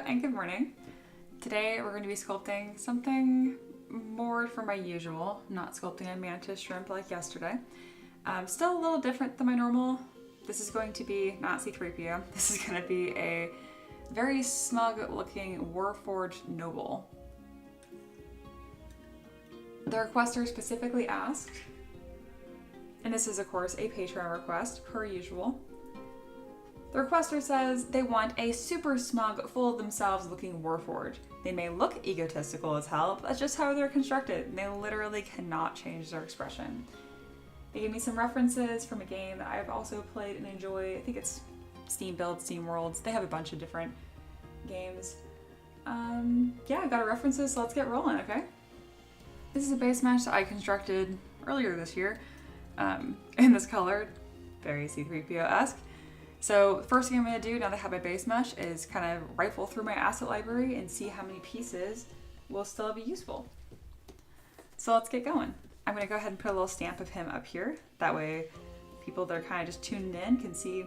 and good morning. Today we're going to be sculpting something more for my usual, not sculpting a mantis shrimp like yesterday. Still a little different than my normal. This is going to be not C3PO. This is going to be a very smug looking Warforged Noble. The requester specifically asked, and this is of course a Patreon request per usual. The requester says they want a super smug, full of themselves looking Warforged. They may look egotistical as hell, but that's just how they're constructed, and they literally cannot change their expression. They gave me some references from a game that I've also played and enjoy. I think it's Steam Build, Steam Worlds. They have a bunch of different games. Yeah, I got a references, so let's get rolling, okay? This is a base mesh that I constructed earlier this year in this color, very C3PO-esque. So the first thing I'm going to do now that I have my base mesh is kind of rifle through my asset library and see how many pieces will still be useful. So let's get going. I'm going to go ahead and put a little stamp of him up here. That way people that are kind of just tuning in can see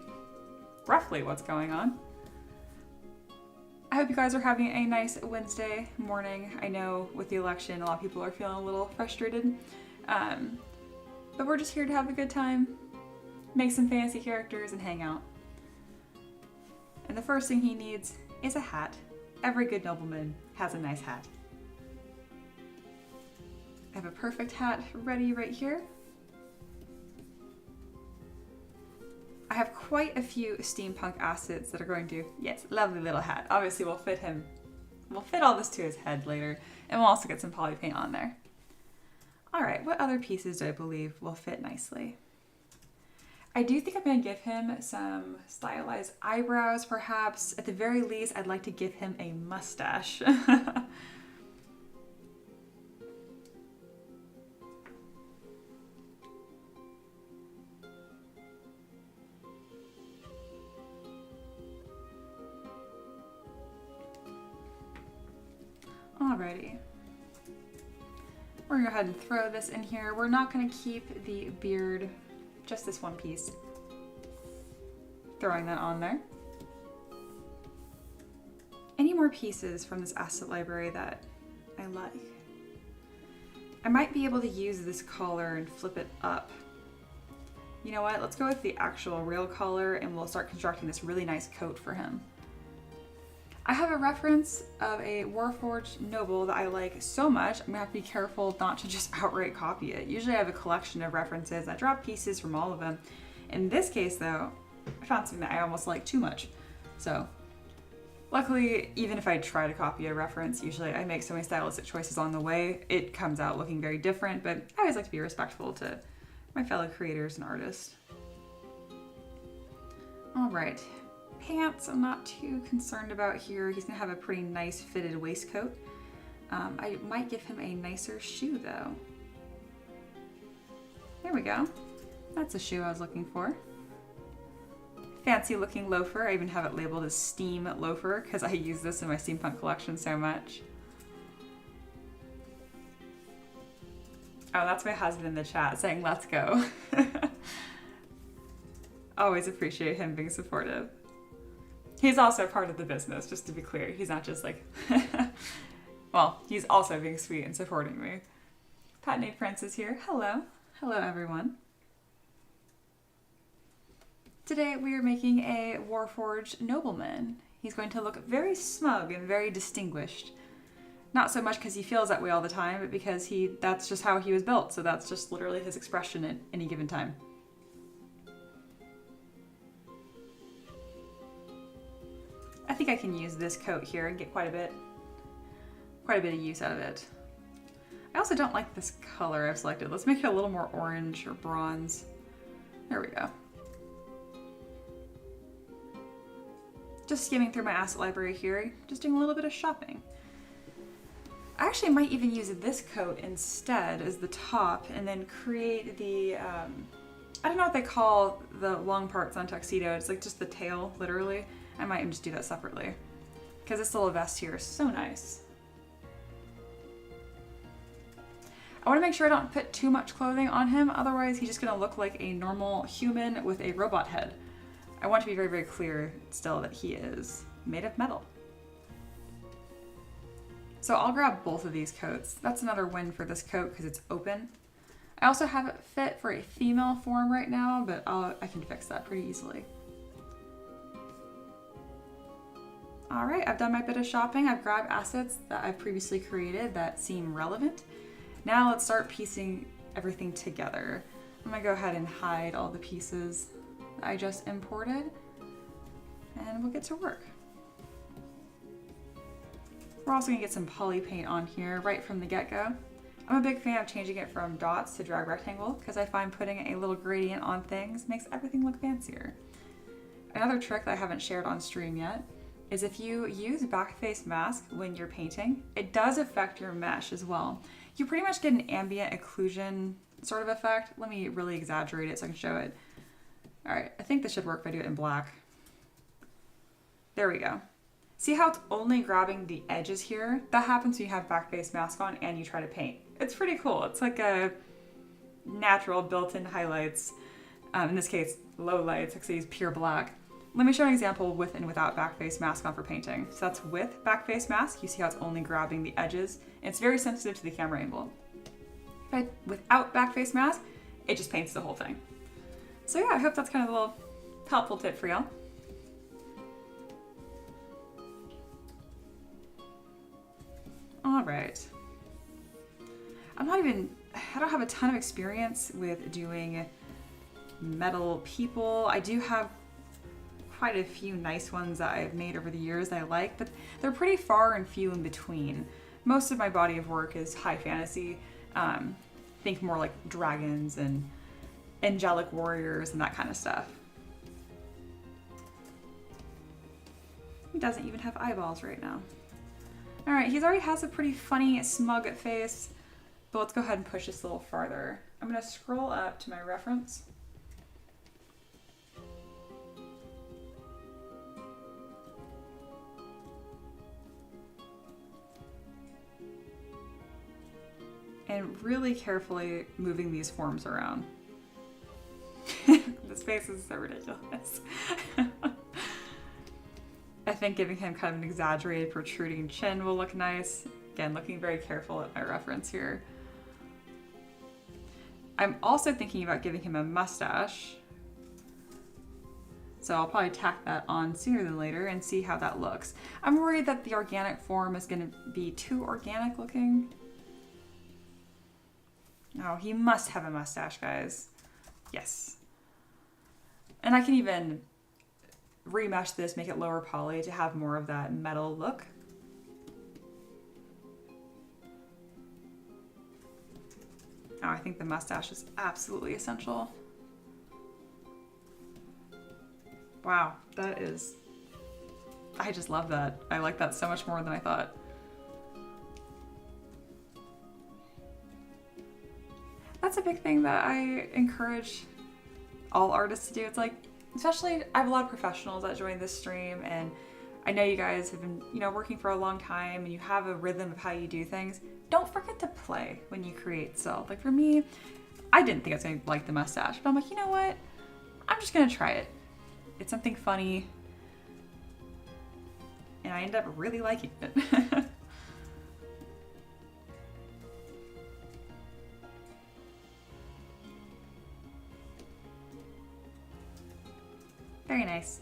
roughly what's going on. I hope you guys are having a nice Wednesday morning. I know with the election a lot of people are feeling a little frustrated, but we're just here to have a good time, make some fancy characters, and hang out. And the first thing he needs is a hat. Every good nobleman has a nice hat. I have a perfect hat ready right here. I have quite a few steampunk assets that are going to, yes, lovely little hat. Obviously we'll fit him, we'll fit all this to his head later, and we'll also get some poly paint on there. All right, what other pieces do I believe will fit nicely? I do think I'm going to give him some stylized eyebrows, perhaps. At the very least, I'd like to give him a mustache. Alrighty. We're going to go ahead and throw this in here. We're not going to keep the beard, just this one piece. Throwing that on there. Any more pieces from this asset library that I like? I might be able to use this collar and flip it up. You know what? Let's go with the actual real collar and we'll start constructing this really nice coat for him. I have a reference of a Warforged Noble that I like so much, I'm gonna have to be careful not to just outright copy it. Usually I have a collection of references. I drop pieces from all of them. In this case though, I found something that I almost like too much. So luckily, even if I try to copy a reference, usually I make so many stylistic choices along the way, it comes out looking very different, but I always like to be respectful to my fellow creators and artists. All right. Pants I'm not too concerned about here. He's gonna have a pretty nice fitted waistcoat. I might give him a nicer shoe though. There we go. That's a shoe I was looking for. Fancy looking loafer. I even have it labeled as Steam Loafer because I use this in my steampunk collection so much. Oh, that's my husband in the chat saying let's go. Always appreciate him being supportive. He's also part of the business, just to be clear. He's not just like, well, he's also being sweet and supporting me. Patnade Prince is here. Hello. Hello, everyone. Today we are making a Warforged Nobleman. He's going to look very smug and very distinguished. Not so much because he feels that way all the time, but because that's just how he was built. So that's just literally his expression at any given time. I think I can use this coat here and get quite a bit of use out of it. I also don't like this color I've selected. Let's make it a little more orange or bronze. There we go. Just skimming through my asset library here, just doing a little bit of shopping. I actually might even use this coat instead as the top and then create the, I don't know what they call the long parts on tuxedo. It's like just the tail, literally. I might even just do that separately because this little vest here is so nice. I want to make sure I don't put too much clothing on him, otherwise he's just going to look like a normal human with a robot head. I want to be very, very clear still that he is made of metal. So I'll grab both of these coats. That's another win for this coat because it's open. I also have it fit for a female form right now, but I can fix that pretty easily. All right, I've done my bit of shopping. I've grabbed assets that I've previously created that seem relevant. Now let's start piecing everything together. I'm gonna go ahead and hide all the pieces that I just imported, and we'll get to work. We're also gonna get some poly paint on here right from the get-go. I'm a big fan of changing it from dots to drag rectangle because I find putting a little gradient on things makes everything look fancier. Another trick that I haven't shared on stream yet is if you use backface mask when you're painting, it does affect your mesh as well. You pretty much get an ambient occlusion sort of effect. Let me really exaggerate it so I can show it. All right, I think this should work if I do it in black. There we go. See how it's only grabbing the edges here? That happens when you have backface mask on and you try to paint. It's pretty cool. It's like a natural built-in highlights. In this case, low lights, because I use pure black. Let me show an example with and without backface mask on for painting. So that's with backface mask. You see how it's only grabbing the edges. And it's very sensitive to the camera angle. Without backface mask, it just paints the whole thing. So yeah, I hope that's kind of a little helpful tip for y'all. All right. I don't have a ton of experience with doing metal people. I do have quite a few nice ones that I've made over the years that I like, but they're pretty far and few in between. Most of my body of work is high fantasy. Think more like dragons and angelic warriors and that kind of stuff. He doesn't even have eyeballs right now. All right, he already has a pretty funny, smug face, but let's go ahead and push this a little farther. I'm gonna scroll up to my reference. And really carefully moving these forms around. This face is so ridiculous. I think giving him kind of an exaggerated protruding chin will look nice. Again, looking very careful at my reference here. I'm also thinking about giving him a mustache. So I'll probably tack that on sooner than later and see how that looks. I'm worried that the organic form is going to be too organic looking. Oh, he must have a mustache, guys. Yes. And I can even remesh this, make it lower poly to have more of that metal look. Oh, I think the mustache is absolutely essential. Wow, that is... I just love that. I like that so much more than I thought. That's a big thing that I encourage all artists to do. It's like, especially, I have a lot of professionals that join this stream, and I know you guys have been, working for a long time, and you have a rhythm of how you do things. Don't forget to play when you create self. Like for me, I didn't think I was gonna like the mustache, but I'm like, you know what? I'm just gonna try it. It's something funny, and I ended up really liking it. Very nice.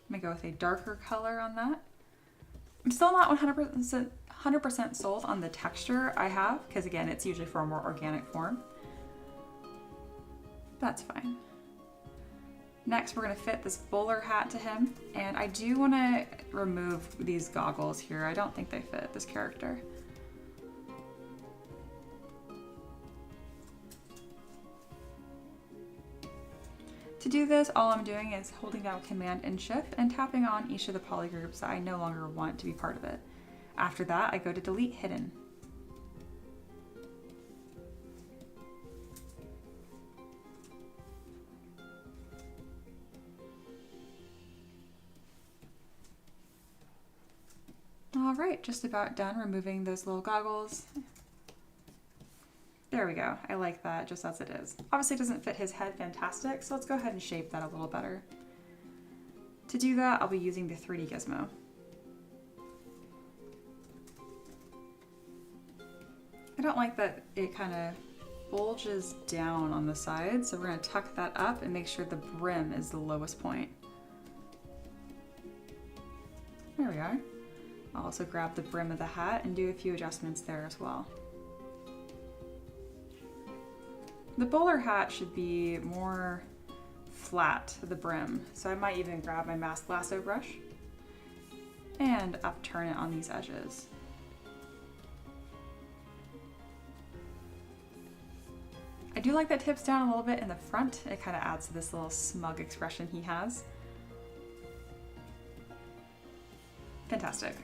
I'm gonna go with a darker color on that. I'm still not 100% sold on the texture I have, because again, it's usually for a more organic form. That's fine. Next, we're gonna fit this bowler hat to him, and I do wanna remove these goggles here. I don't think they fit this character. To do this, all I'm doing is holding down Command and Shift and tapping on each of the polygroups that I no longer want to be part of it. After that, I go to Delete Hidden. All right, just about done removing those little goggles. There There we go. I like that just as it is. Obviously it doesn't fit his head fantastic, so let's go ahead and shape that a little better. To do that, I'll be using the 3D gizmo. I don't like that it kind of bulges down on the side, so we're going to tuck that up and make sure the brim is the lowest point. There we are. I'll also grab the brim of the hat and do a few adjustments there as well. The bowler hat should be more flat, the brim, so I might even grab my mask lasso brush and upturn it on these edges. I do like that tips down a little bit in the front. It kind of adds to this little smug expression he has. Fantastic.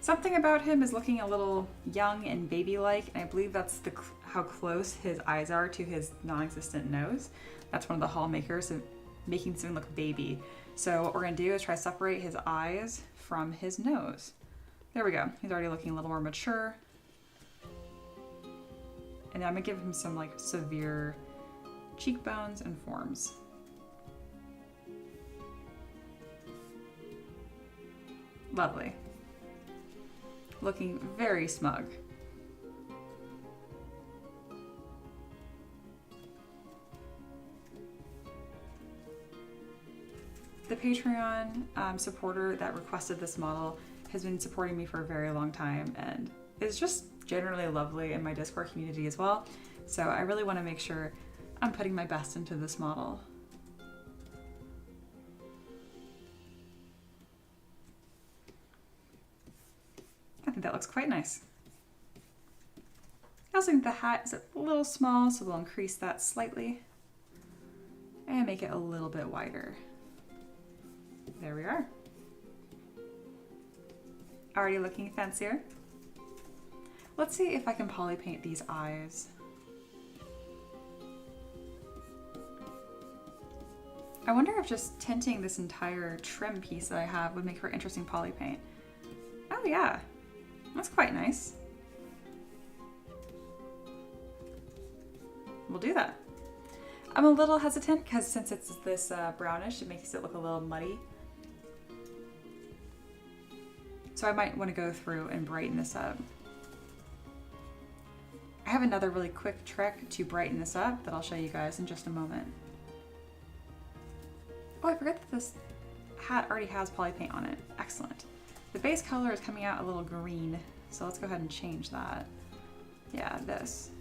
Something about him is looking a little young and baby-like, and I believe that's how close his eyes are to his non-existent nose. That's one of the hallmarks of making something look baby. So what we're going to do is try to separate his eyes from his nose. There we go. He's already looking a little more mature. And then I'm going to give him some like severe cheekbones and forms. Lovely. Looking very smug. The Patreon supporter that requested this model has been supporting me for a very long time and is just generally lovely in my Discord community as well. So I really want to make sure I'm putting my best into this model. I think that looks quite nice. I also think the hat is a little small, so we'll increase that slightly and make it a little bit wider. There we are. Already looking fancier. Let's see if I can poly paint these eyes. I wonder if just tinting this entire trim piece that I have would make for interesting poly paint. Oh yeah, that's quite nice. We'll do that. I'm a little hesitant because since it's this brownish, it makes it look a little muddy. So I might want to go through and brighten this up. I have another really quick trick to brighten this up that I'll show you guys in just a moment. Oh, I forgot that this hat already has poly paint on it. Excellent. The base color is coming out a little green, so let's go ahead and change that. Yeah, this.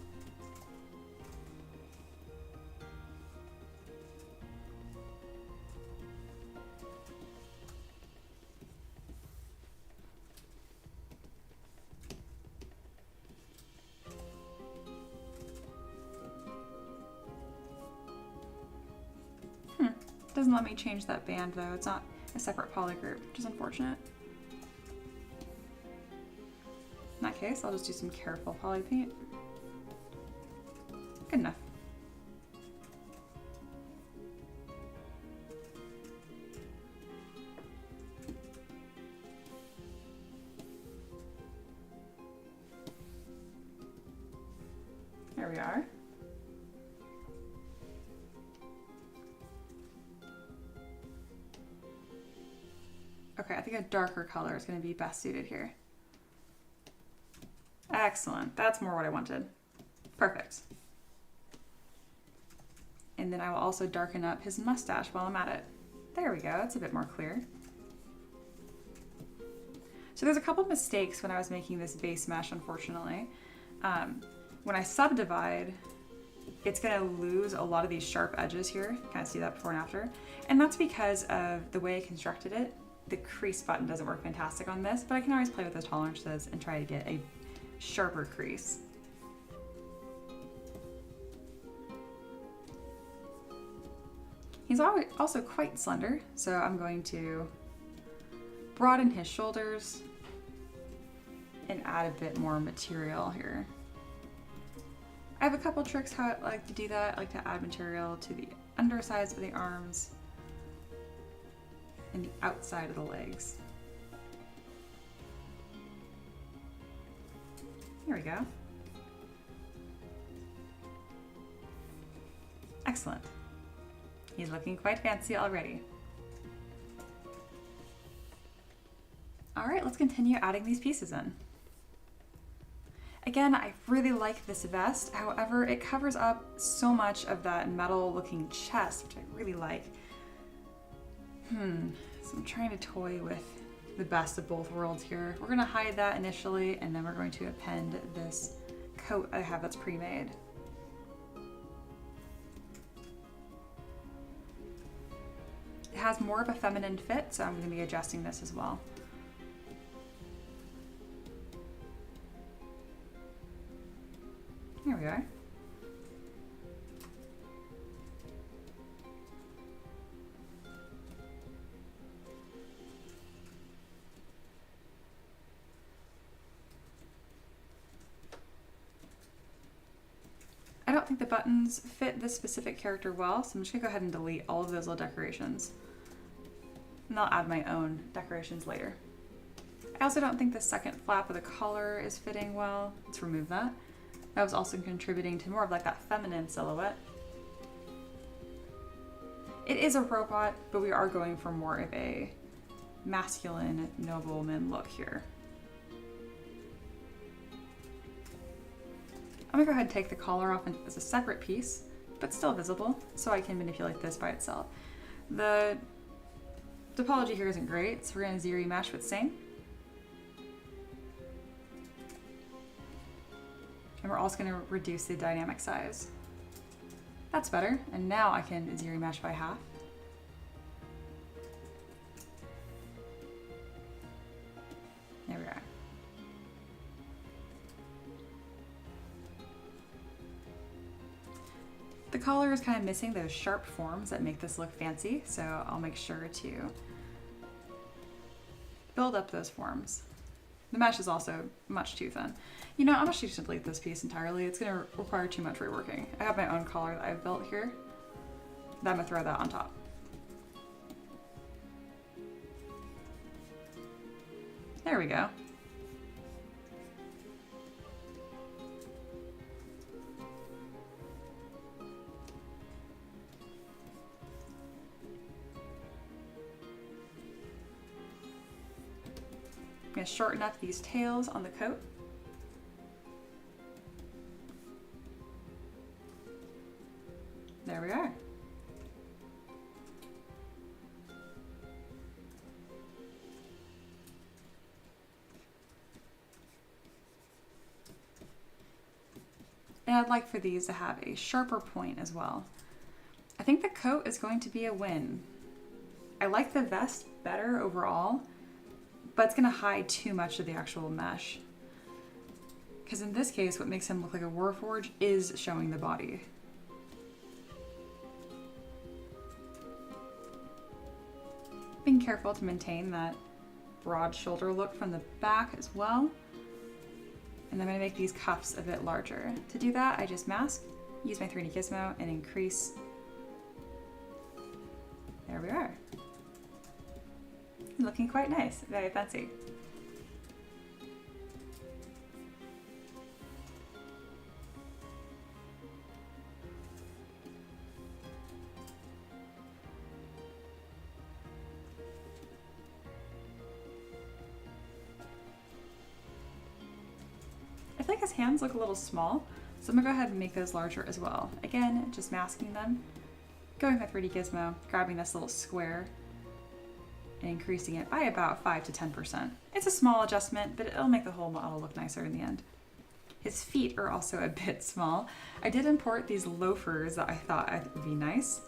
Doesn't let me change that band though. It's not a separate poly group, which is unfortunate. In that case, I'll just do some careful poly paint. Good enough. There we are. Okay, I think a darker color is going to be best suited here. Excellent. That's more what I wanted. Perfect. And then I will also darken up his mustache while I'm at it. There we go. That's a bit more clear. So there's a couple mistakes when I was making this base mesh, unfortunately. When I subdivide, it's going to lose a lot of these sharp edges here. Kind of see that before and after. And that's because of the way I constructed it. The crease button doesn't work fantastic on this, but I can always play with the tolerances and try to get a sharper crease. He's also quite slender, so I'm going to broaden his shoulders and add a bit more material here. I have a couple tricks how I like to do that. I like to add material to the undersides of the arms and the outside of the legs. There we go. Excellent. He's looking quite fancy already. All right, let's continue adding these pieces in. Again, I really like this vest. However, it covers up so much of that metal looking chest, which I really like. So I'm trying to toy with the best of both worlds here. We're gonna hide that initially, and then we're going to append this coat I have that's pre-made. It has more of a feminine fit, so I'm gonna be adjusting this as well. Here we are. I don't think the buttons fit this specific character well, so I'm just gonna go ahead and delete all of those little decorations. And I'll add my own decorations later. I also don't think the second flap of the collar is fitting well. Let's remove that. That was also contributing to more of like that feminine silhouette. It is a robot, but we are going for more of a masculine nobleman look here. I'm gonna go ahead and take the collar off as a separate piece, but still visible, so I can manipulate this by itself. The topology here isn't great, so we're gonna ZBrush with same. And we're also gonna reduce the dynamic size. That's better, and now I can ZBrush by half. There we are. The collar is kind of missing those sharp forms that make this look fancy, so I'll make sure to build up those forms. The mesh is also much too thin. You know, I'm actually just gonna delete this piece entirely. It's gonna require too much reworking. I have my own collar that I've built here. Then I'm gonna throw that on top. There we go. I'm going to shorten up these tails on the coat. There we are. And I'd like for these to have a sharper point as well. I think the coat is going to be a win. I like the vest better overall, but it's gonna hide too much of the actual mesh. Because in this case, what makes him look like a Warforged is showing the body. Being careful to maintain that broad shoulder look from the back as well. And I'm gonna make these cuffs a bit larger. To do that, I just mask, use my 3D gizmo, and increase. There we are. Looking quite nice, very fancy. I feel like his hands look a little small, so I'm gonna go ahead and make those larger as well. Again, just masking them, going with my 3D gizmo, grabbing this little square, and increasing it by about 5 to 10%. It's a small adjustment, but it'll make the whole model look nicer in the end. His feet are also a bit small. I did import these loafers that I thought would be nice.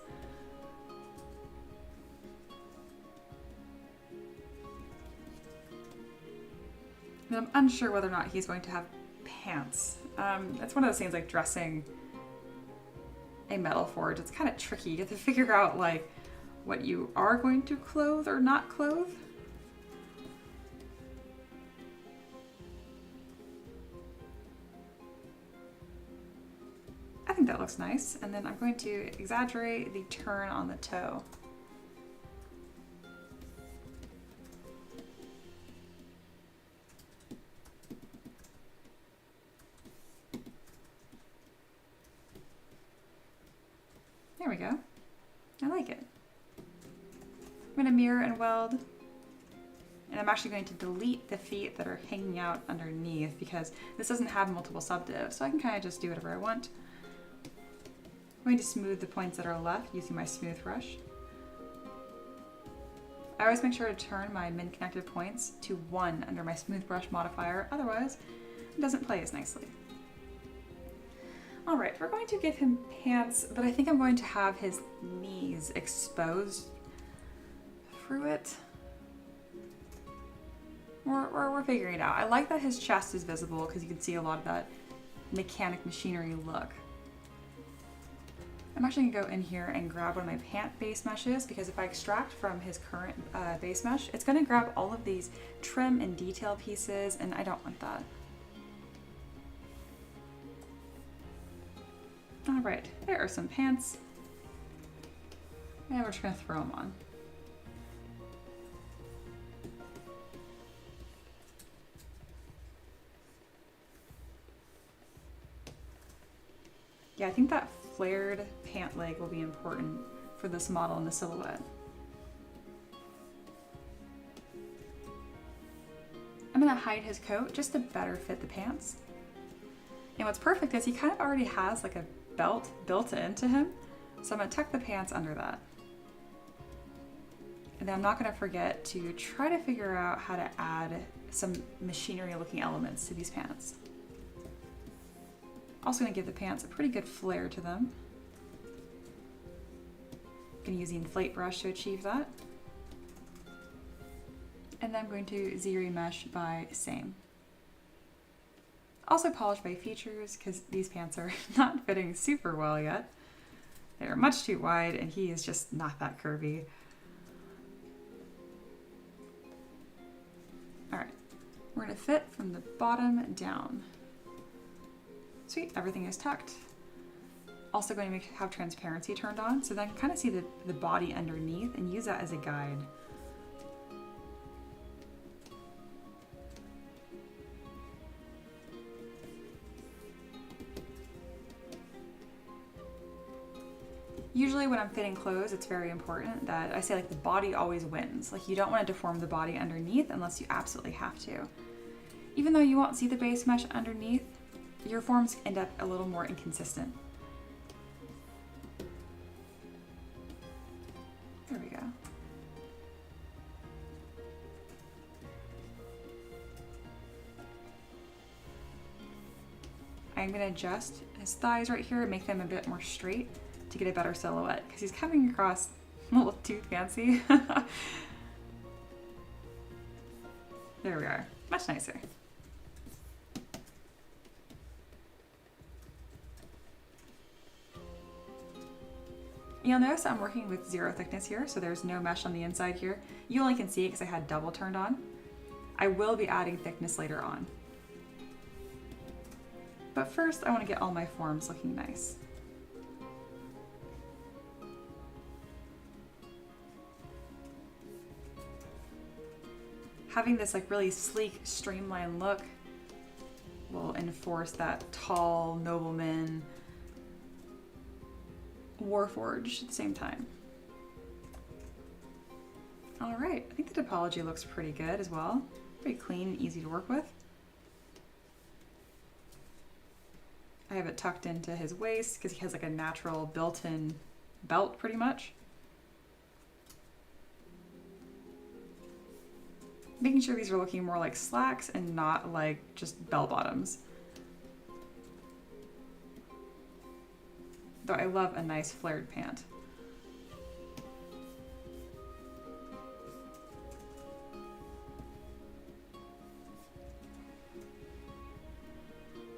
And I'm unsure whether or not he's going to have pants. It's one of those things like dressing a metal forge. It's kind of tricky. You have to figure out like what you are going to clothe or not clothe. I think that looks nice. And then I'm going to exaggerate the turn on the toe. I like it. I'm going to mirror and weld. And I'm actually going to delete the feet that are hanging out underneath because this doesn't have multiple subdivs, so I can kind of just do whatever I want. I'm going to smooth the points that are left using my smooth brush. I always make sure to turn my min connected points to 1 under my smooth brush modifier, otherwise it doesn't play as nicely. All right, we're going to give him pants, but I think I'm going to have his knees exposed through it. We're figuring it out. I like that his chest is visible because you can see a lot of that mechanic machinery look. I'm actually gonna go in here and grab one of my pant base meshes because if I extract from his current base mesh, it's gonna grab all of these trim and detail pieces, and I don't want that. All right, there are some pants. And we're just gonna throw them on. Yeah, I think that flared pant leg will be important for this model in the silhouette. I'm gonna hide his coat just to better fit the pants. And what's perfect is he kind of already has like a belt built into him. So I'm gonna tuck the pants under that. And then I'm not gonna forget to try to figure out how to add some machinery looking elements to these pants. Also gonna give the pants a pretty good flare to them. Gonna use the inflate brush to achieve that. And then I'm going to Z-mesh by same. Also polish by features because these pants are not fitting super well yet. They're much too wide and he is just not that curvy. All right, we're gonna fit from the bottom down. Sweet, everything is tucked. Also going to have transparency turned on so that I can kind of see the body underneath and use that as a guide. Usually when I'm fitting clothes, it's very important that I say like the body always wins. Like you don't want to deform the body underneath unless you absolutely have to. Even though you won't see the base mesh underneath, your forms end up a little more inconsistent. There we go. I'm gonna adjust his thighs right here and make them a bit more straight to get a better silhouette because he's coming across a little too fancy. There we are, much nicer. You'll notice I'm working with 0 thickness here, so there's no mesh on the inside here. You only can see it because I had double turned on. I will be adding thickness later on. But first, I want to get all my forms looking nice. Having this like really sleek, streamlined look will enforce that tall nobleman Warforged at the same time. All right, I think the topology looks pretty good as well. Pretty clean and easy to work with. I have it tucked into his waist because he has like a natural built-in belt pretty much. Making sure these are looking more like slacks and not like just bell bottoms. Though I love a nice flared pant.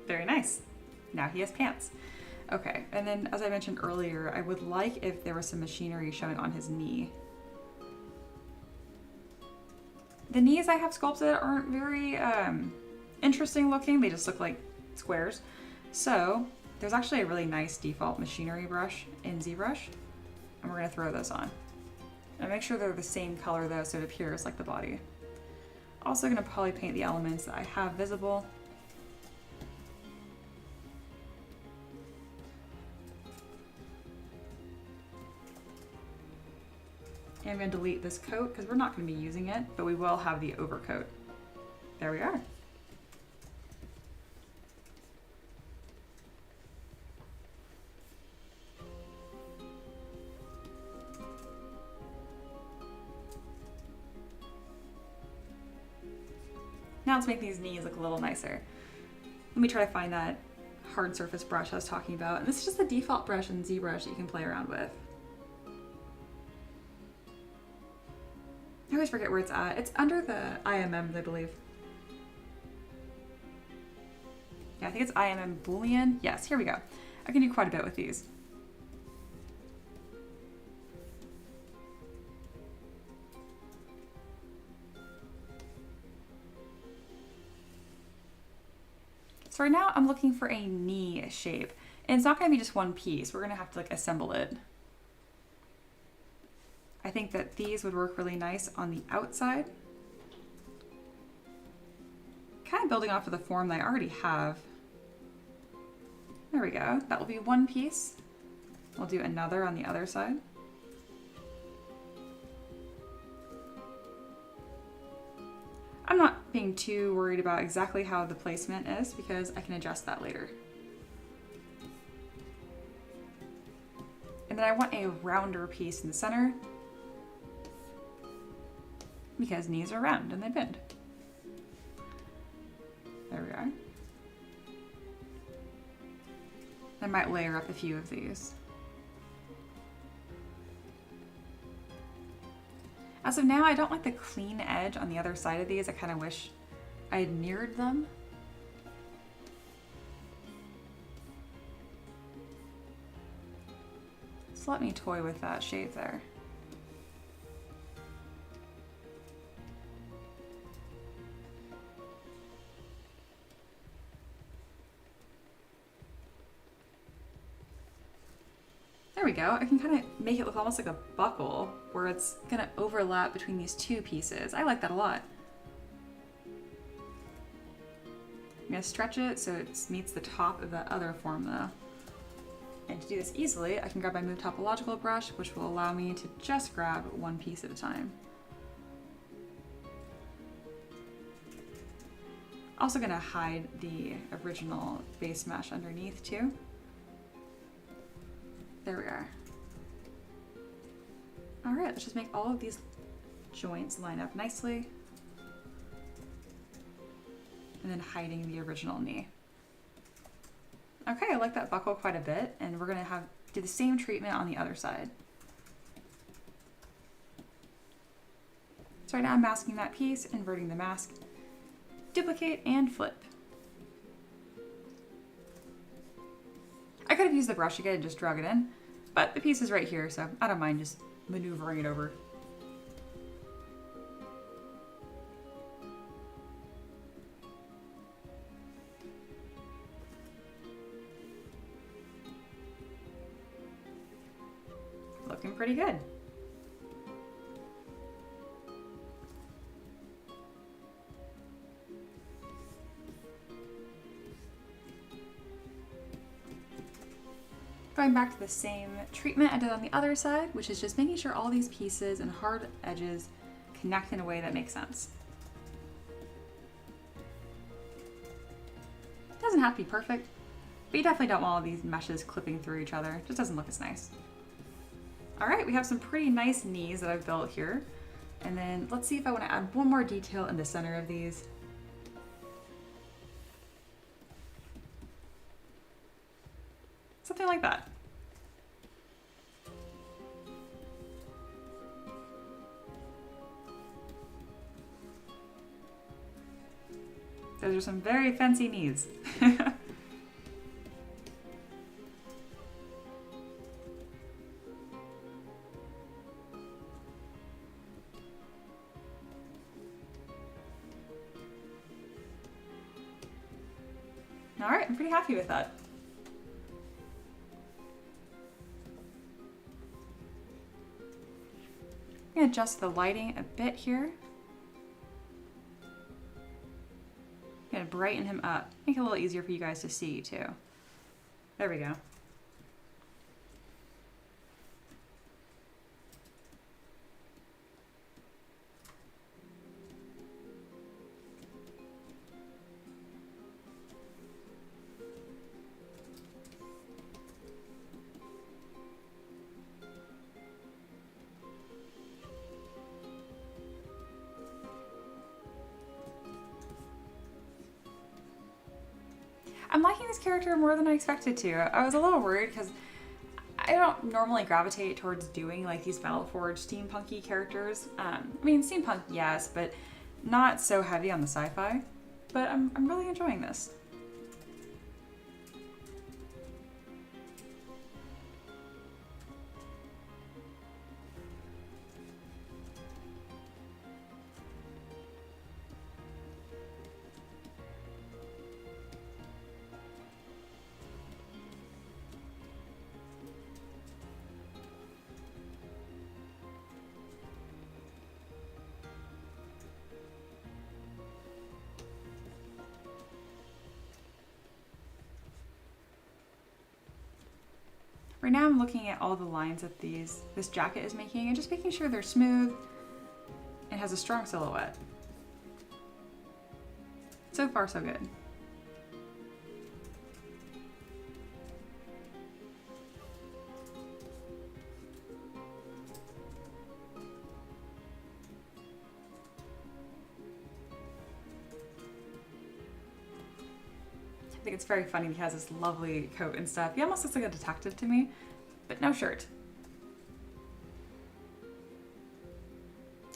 Very nice. Now he has pants. Okay, and then as I mentioned earlier, I would like if there was some machinery showing on his knee. The knees I have sculpted aren't very interesting looking. They just look like squares. So there's actually a really nice default machinery brush in ZBrush, and we're gonna throw those on. And make sure they're the same color though, so it appears like the body. Also gonna poly paint the elements that I have visible. And I'm going to delete this coat because we're not going to be using it, but we will have the overcoat. There we are. Now let's make these knees look a little nicer. Let me try to find that hard surface brush I was talking about. And this is just the default brush in ZBrush that you can play around with. I always forget where it's at. It's under the IMM, I believe. Yeah, I think it's IMM Boolean. Yes, here we go. I can do quite a bit with these. So right now I'm looking for a knee shape, and it's not going to be just one piece. We're going to have to like assemble it. I think that these would work really nice on the outside. Kind of building off of the form that I already have. There we go. That will be one piece. We'll do another on the other side. I'm not being too worried about exactly how the placement is because I can adjust that later. And then I want a rounder piece in the center because knees are round and they bend. There we are. I might layer up a few of these. As of now, I don't like the clean edge on the other side of these. I kind of wish I had mirrored them. So let me toy with that shape there. There we go. I can kind of make it look almost like a buckle where it's going to overlap between these two pieces. I like that a lot. I'm going to stretch it so it meets the top of that other form though. And to do this easily, I can grab my Move Topological brush, which will allow me to just grab one piece at a time. Also going to hide the original base mesh underneath too. There we are. All right, let's just make all of these joints line up nicely. And then hiding the original knee. Okay, I like that buckle quite a bit, and we're gonna do the same treatment on the other side. So right now I'm masking that piece, inverting the mask, duplicate, and flip. I could have used the brush again and just drug it in, but the piece is right here, so I don't mind just maneuvering it over. Looking pretty good. Going back to the same treatment I did on the other side, which is just making sure all these pieces and hard edges connect in a way that makes sense. It doesn't have to be perfect, but you definitely don't want all these meshes clipping through each other. It just doesn't look as nice. All right, we have some pretty nice knees that I've built here. And then let's see if I want to add one more detail in the center of these. Something like that. Those are some very fancy knees. All right, I'm pretty happy with that. I'm going to adjust the lighting a bit here. I'm going to brighten him up. Make it a little easier for you guys to see too. There we go. I'm liking this character more than I expected to. I was a little worried because I don't normally gravitate towards doing like these Warforged steampunky characters. I mean, steampunk, yes, but not so heavy on the sci-fi. But I'm really enjoying this. Right now I'm looking at all the lines that this jacket is making and just making sure they're smooth and has a strong silhouette. So far, so good. I think it's very funny he has this lovely coat and stuff. He almost looks like a detective to me, but no shirt.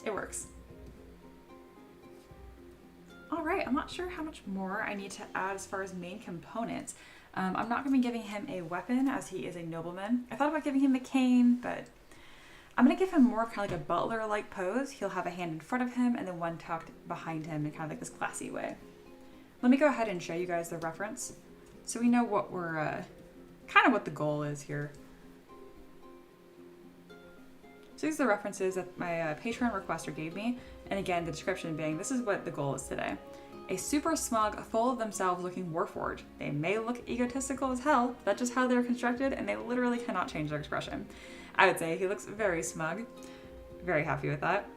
It works. All right, I'm not sure how much more I need to add as far as main components. I'm not going to be giving him a weapon as he is a nobleman. I thought about giving him the cane, but I'm going to give him more kind of like a butler-like pose. He'll have a hand in front of him and then one tucked behind him in kind of like this classy way. Let me go ahead and show you guys the reference so we know what we're, kind of what the goal is here. So these are the references that my Patreon requester gave me. And again, the description being, this is what the goal is today. A super smug, full of themselves looking Warforged. They may look egotistical as hell, but that's just how they're constructed and they literally cannot change their expression. I would say he looks very smug. Very happy with that.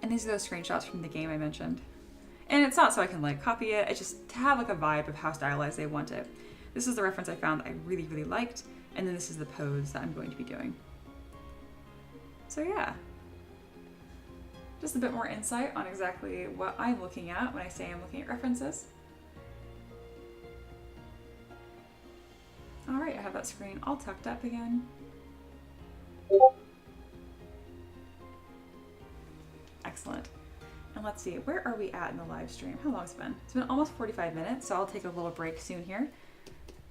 And these are those screenshots from the game I mentioned. And it's not so I can like copy it, it's just to have like a vibe of how stylized they want it. This is the reference I found that I really, really liked. And then this is the pose that I'm going to be doing. So yeah. Just a bit more insight on exactly what I'm looking at when I say I'm looking at references. All right, I have that screen all tucked up again. Excellent. And let's see, where are we at in the live stream? How long has it been? It's been almost 45 minutes, so I'll take a little break soon here.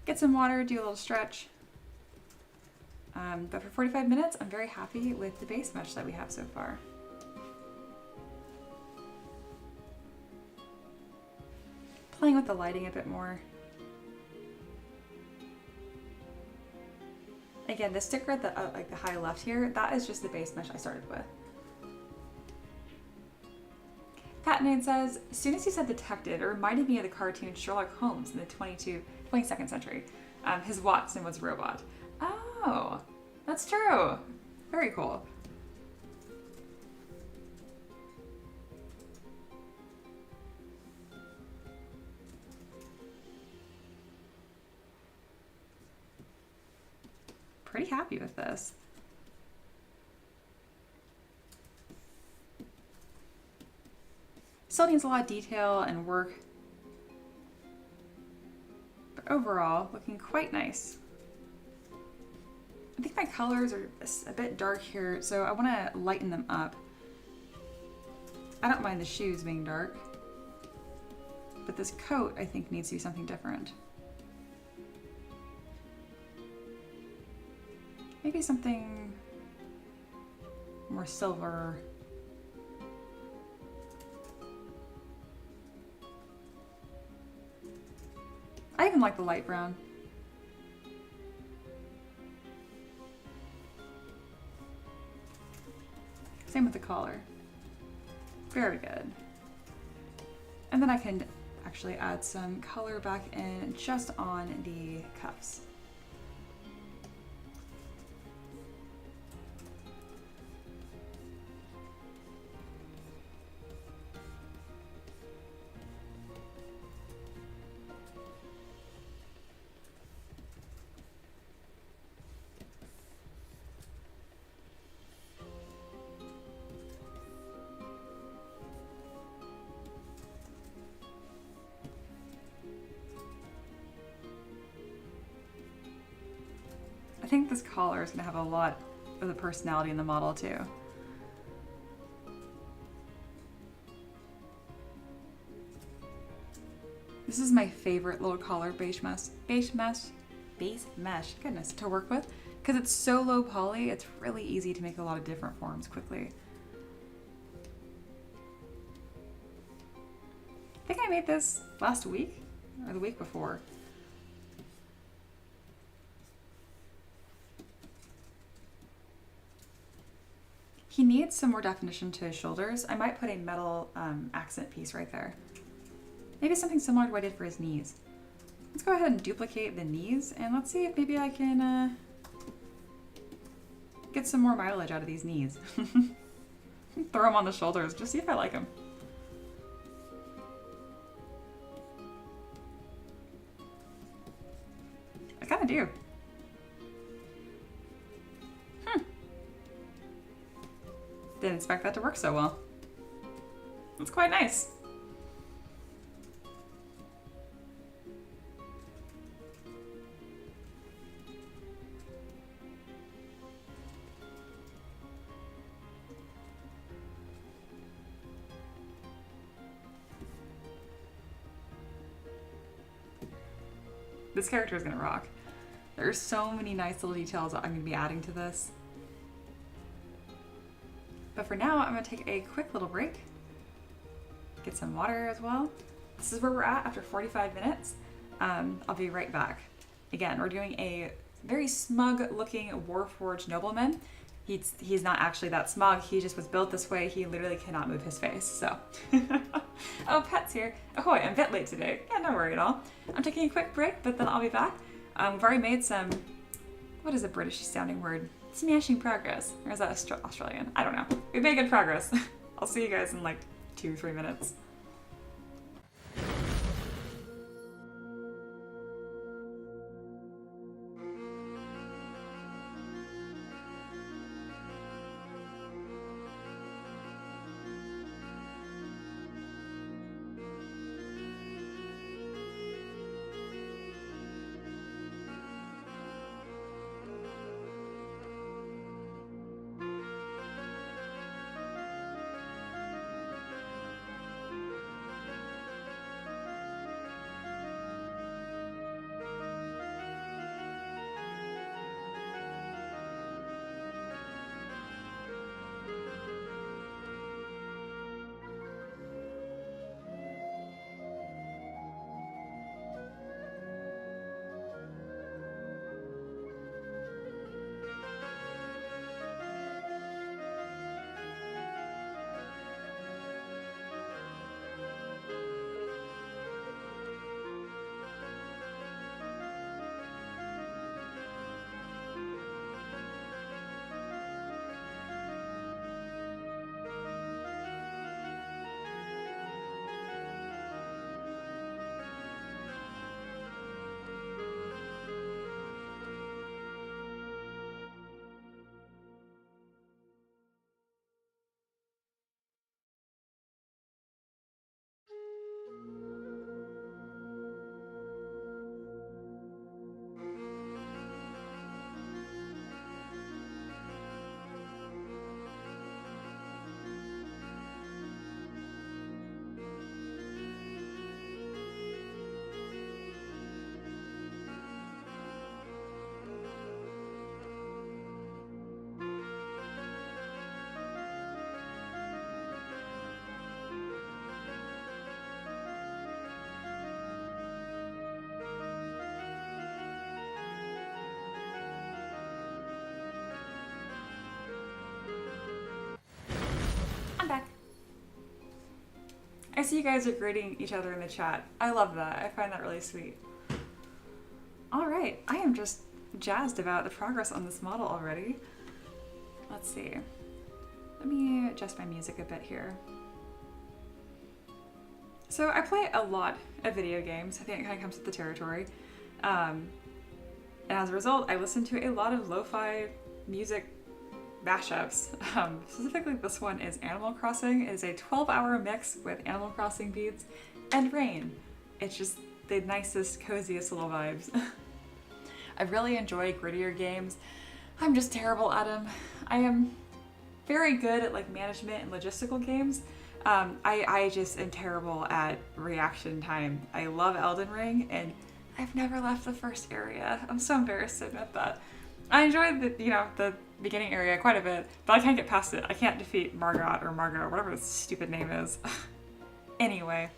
Get some water, do a little stretch. But for 45 minutes, I'm very happy with the base mesh that we have so far. Playing with the lighting a bit more. Again, the sticker at the like the high left here, that is just the base mesh I started with. Patnade says, as soon as you said detective, it reminded me of the cartoon Sherlock Holmes in the 22nd century. His Watson was a robot. Oh, that's true. Very cool. Pretty happy with this. Still needs a lot of detail and work, but overall looking quite nice. I think my colors are a bit dark here, so I want to lighten them up. I don't mind the shoes being dark, but this coat I think needs to be something different. Maybe something more silver. I even like the light brown. Same with the collar. Very good. And then I can actually add some color back in just on the cuffs. I think this collar is gonna have a lot of the personality in the model too. This is my favorite little collar base mesh, goodness, to work with. Because it's so low poly, it's really easy to make a lot of different forms quickly. I think I made this last week or the week before. He needs some more definition to his shoulders. I might put a metal accent piece right there. Maybe something similar to what I did for his knees. Let's go ahead and duplicate the knees and let's see if maybe I can get some more mileage out of these knees. Throw them on the shoulders, just see if I like them. I kind of do. Didn't expect that to work so well. It's quite nice. This character is gonna rock. There's so many nice little details that I'm gonna be adding to this. But for now, I'm gonna take a quick little break. Get some water as well. This is where we're at after 45 minutes. I'll be right back. Again, we're doing a very smug looking Warforged Nobleman. He's not actually that smug, he just was built this way. He literally cannot move his face, so. Oh, Pet's here. Ahoy, I'm a bit late today. Yeah, no worry at all. I'm taking a quick break, but then I'll be back. We've already made some, what is a British sounding word? Smashing progress. Or is that Australian? I don't know. We've made good progress. I'll see you guys in like 2-3 minutes. I'm back. I see you guys are greeting each other in the chat. I love that. I find that really sweet. All right, I am just jazzed about the progress on this model already. Let's see. Let me adjust my music a bit here. So I play a lot of video games. I think it kind of comes with the territory. And as a result, I listen to a lot of lo-fi music mashups. Specifically, this one is Animal Crossing. It is a 12-hour mix with Animal Crossing beats and rain. It's just the nicest, coziest little vibes. I really enjoy grittier games. I'm just terrible at them. I am very good at like management and logistical games. I just am terrible at reaction time. I love Elden Ring and I've never left the first area. I'm so embarrassed to admit that. I enjoyed the beginning area quite a bit, but I can't get past it. I can't defeat Margot or whatever the stupid name is. Anyway,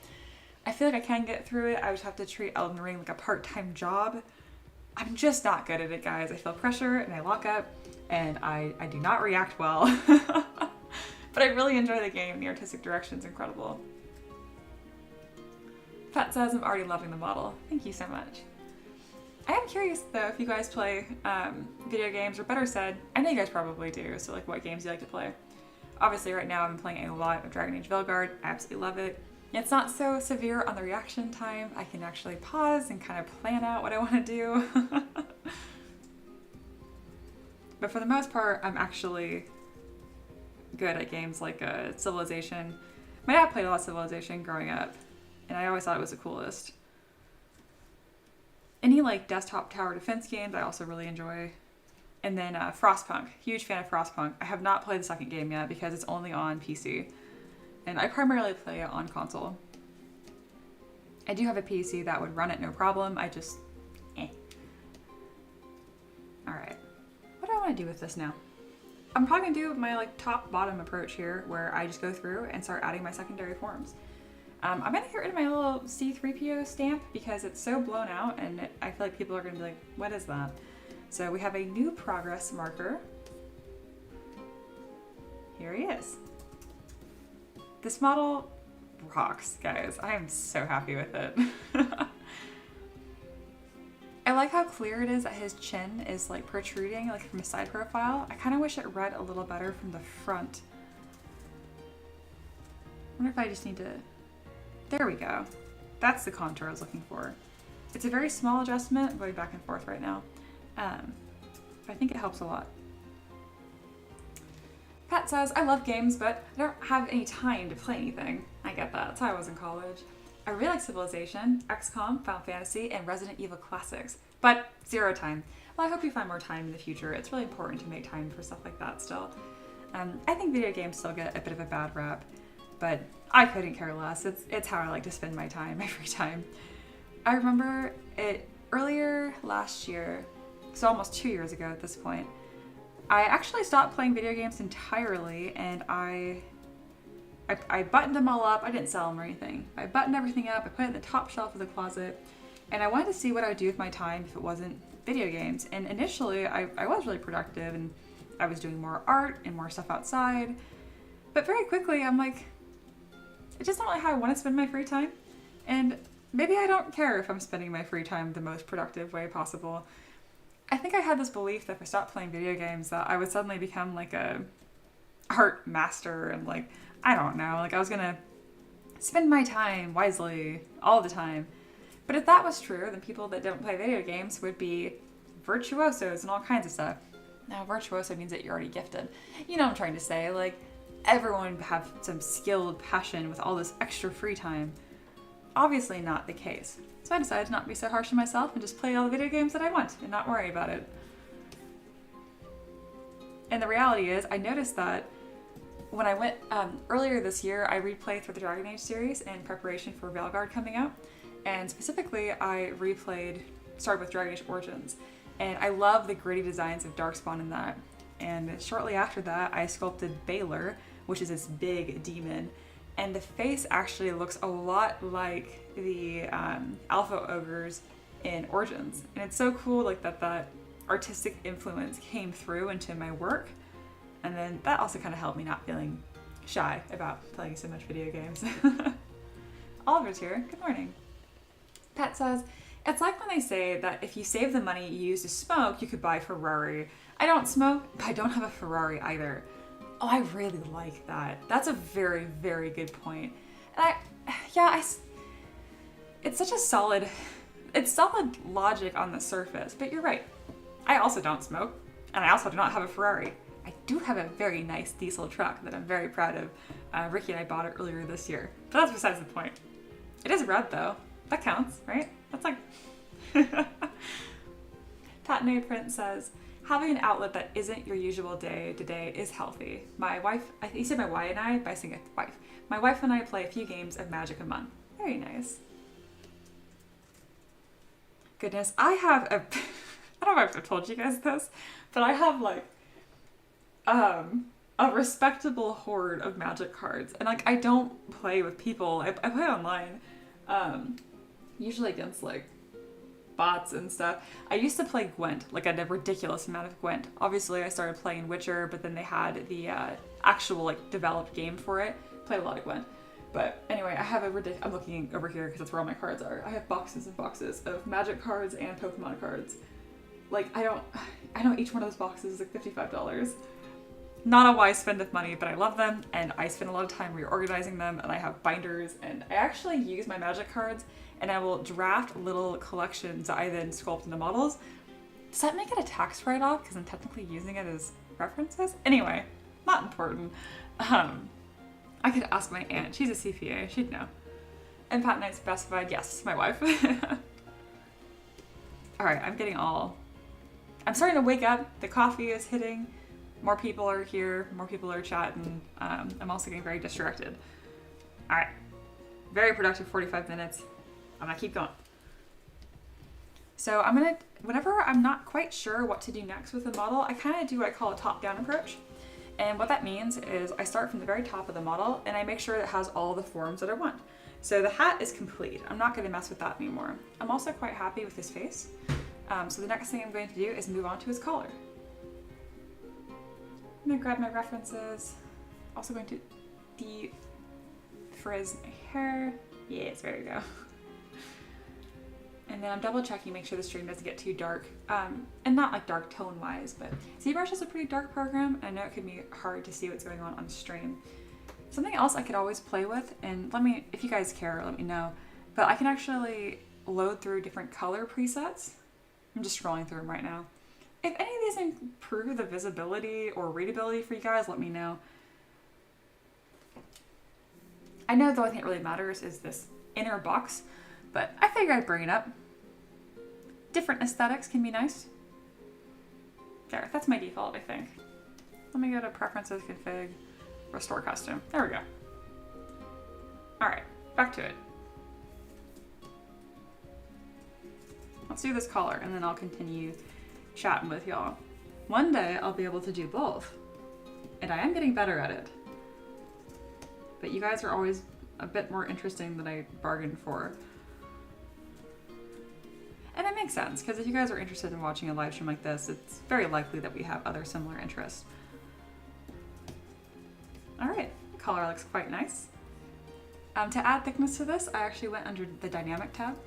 I feel like I can get through it. I just have to treat Elden Ring like a part-time job. I'm just not good at it, guys. I feel pressure and I lock up and I do not react well. But I really enjoy the game. The artistic direction is incredible. Pat says, I'm already loving the model. Thank you so much. I am curious though if you guys play video games, or better said, I know you guys probably do, so like what games you like to play. Obviously right now I've been playing a lot of Dragon Age Veilguard. I absolutely love it. It's not so severe on the reaction time. I can actually pause and kind of plan out what I want to do. But for the most part, I'm actually good at games like Civilization. My dad played a lot of Civilization growing up, and I always thought it was the coolest. Any like desktop tower defense games I also really enjoy. And then Frostpunk, huge fan of Frostpunk. I have not played the second game yet because it's only on PC. And I primarily play it on console. I do have a PC that would run it no problem. I just, Alright, what do I want to do with this now? I'm probably going to do my like top-bottom approach here where I just go through and start adding my secondary forms. I'm going to get rid of my little C3PO stamp because it's so blown out and I feel like people are going to be like, what is that? So we have a new progress marker. Here he is. This model rocks, guys. I am so happy with it. I like how clear it is that his chin is like protruding like from a side profile. I kind of wish it read a little better from the front. I wonder if I just need to... There we go. That's the contour I was looking for. It's a very small adjustment. I'm going back and forth right now. But I think it helps a lot. Pat says, I love games, but I don't have any time to play anything. I get that. That's how I was in college. I really like Civilization, XCOM, Final Fantasy, and Resident Evil Classics, but zero time. Well, I hope you find more time in the future. It's really important to make time for stuff like that still. I think video games still get a bit of a bad rap, but I couldn't care less. It's how I like to spend my time, my free time. I remember it earlier last year, so almost 2 years ago at this point, I actually stopped playing video games entirely, and I buttoned them all up. I didn't sell them or anything. I buttoned everything up, I put it in the top shelf of the closet, and I wanted to see what I would do with my time if it wasn't video games. And initially, I was really productive, and I was doing more art and more stuff outside. But very quickly, I'm like, it's just not really how I want to spend my free time. And maybe I don't care if I'm spending my free time the most productive way possible. I think I had this belief that if I stopped playing video games that I would suddenly become like a art master and like, I don't know, like I was gonna spend my time wisely all the time. But if that was true, then people that don't play video games would be virtuosos and all kinds of stuff. Now, virtuoso means that you're already gifted. You know what I'm trying to say, like everyone would have some skilled passion with all this extra free time. Obviously not the case. So I decided to not be so harsh on myself and just play all the video games that I want and not worry about it. And the reality is, I noticed that when I went earlier this year, I replayed through the Dragon Age series in preparation for Veilguard coming out. And specifically, I started with Dragon Age Origins. And I love the gritty designs of Darkspawn in that. And shortly after that, I sculpted Baylor, which is this big demon. And the face actually looks a lot like the Alpha Ogres in Origins. And it's so cool like that artistic influence came through into my work. And then that also kind of helped me not feeling shy about playing so much video games. Oliver's here. Good morning. Pat says, it's like when they say that if you save the money you use to smoke, you could buy a Ferrari. I don't smoke, but I don't have a Ferrari either. Oh, I really like that. That's a very, very good point. And it's such a solid logic on the surface, but you're right. I also don't smoke, and I also do not have a Ferrari. I do have a very nice diesel truck that I'm very proud of. Ricky and I bought it earlier this year, but that's besides the point. It is red though. That counts, right? That's like... Pat Patinae Print says, having an outlet that isn't your usual day to day is healthy. My wife, he said my wife and I, but I think it's wife. My wife and I play a few games of Magic a month. Very nice. Goodness, I have a, I don't know if I've told you guys this, but I have like, a respectable hoard of Magic cards. And like, I don't play with people. I play online, usually against like bots and stuff. I used to play Gwent, like a ridiculous amount of Gwent. Obviously, I started playing Witcher, but then they had the actual like developed game for it. Played a lot of Gwent. But anyway, I have I'm looking over here because that's where all my cards are. I have boxes and boxes of Magic cards and Pokemon cards. Like, I know each one of those boxes is like $55. Not a wise spend of money, but I love them, and I spend a lot of time reorganizing them, and I have binders, and I actually use my Magic cards, and I will draft little collections that I then sculpt into models. Does that make it a tax write-off? Because I'm technically using it as references? Anyway, not important. I could ask my aunt. She's a CPA. She'd know. And Pat Knight specified, yes, my wife. All right, I'm starting to wake up. The coffee is hitting. More people are here. More people are chatting. I'm also getting very distracted. All right. Very productive 45 minutes. I'm gonna keep going. So whenever I'm not quite sure what to do next with the model, I kind of do what I call a top-down approach. And what that means is I start from the very top of the model and I make sure it has all the forms that I want. So the hat is complete. I'm not gonna mess with that anymore. I'm also quite happy with his face. So the next thing I'm going to do is move on to his collar. I'm gonna grab my references. Also going to de-frizz my hair. Yes, there you go. And then I'm double checking, make sure the stream doesn't get too dark. And not like dark tone wise, but ZBrush is a pretty dark program. And I know it can be hard to see what's going on stream. Something else I could always play with, and if you guys care, let me know. But I can actually load through different color presets. I'm just scrolling through them right now. If any of these improve the visibility or readability for you guys, let me know. I know the only thing that really matters is this inner box, but I figured I'd bring it up. Different aesthetics can be nice. There, that's my default, I think. Let me go to Preferences, Config, Restore Custom. There we go. All right, back to it. Let's do this color, and then I'll continue chatting with y'all. One day, I'll be able to do both, and I am getting better at it. But you guys are always a bit more interesting than I bargained for. And it makes sense, because if you guys are interested in watching a live stream like this, it's very likely that we have other similar interests. All right, color looks quite nice. To add thickness to this, I actually went under the Dynamic tab,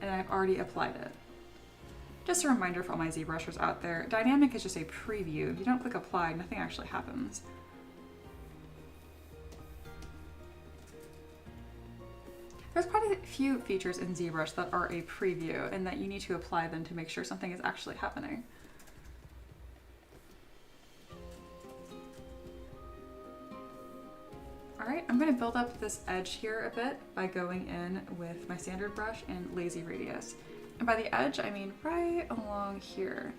and I've already applied it. Just a reminder for all my ZBrushers out there, Dynamic is just a preview. If you don't click Apply, nothing actually happens. There's quite a few features in ZBrush that are a preview and that you need to apply them to make sure something is actually happening. All right, I'm gonna build up this edge here a bit by going in with my standard brush and lazy radius. And by the edge, I mean right along here.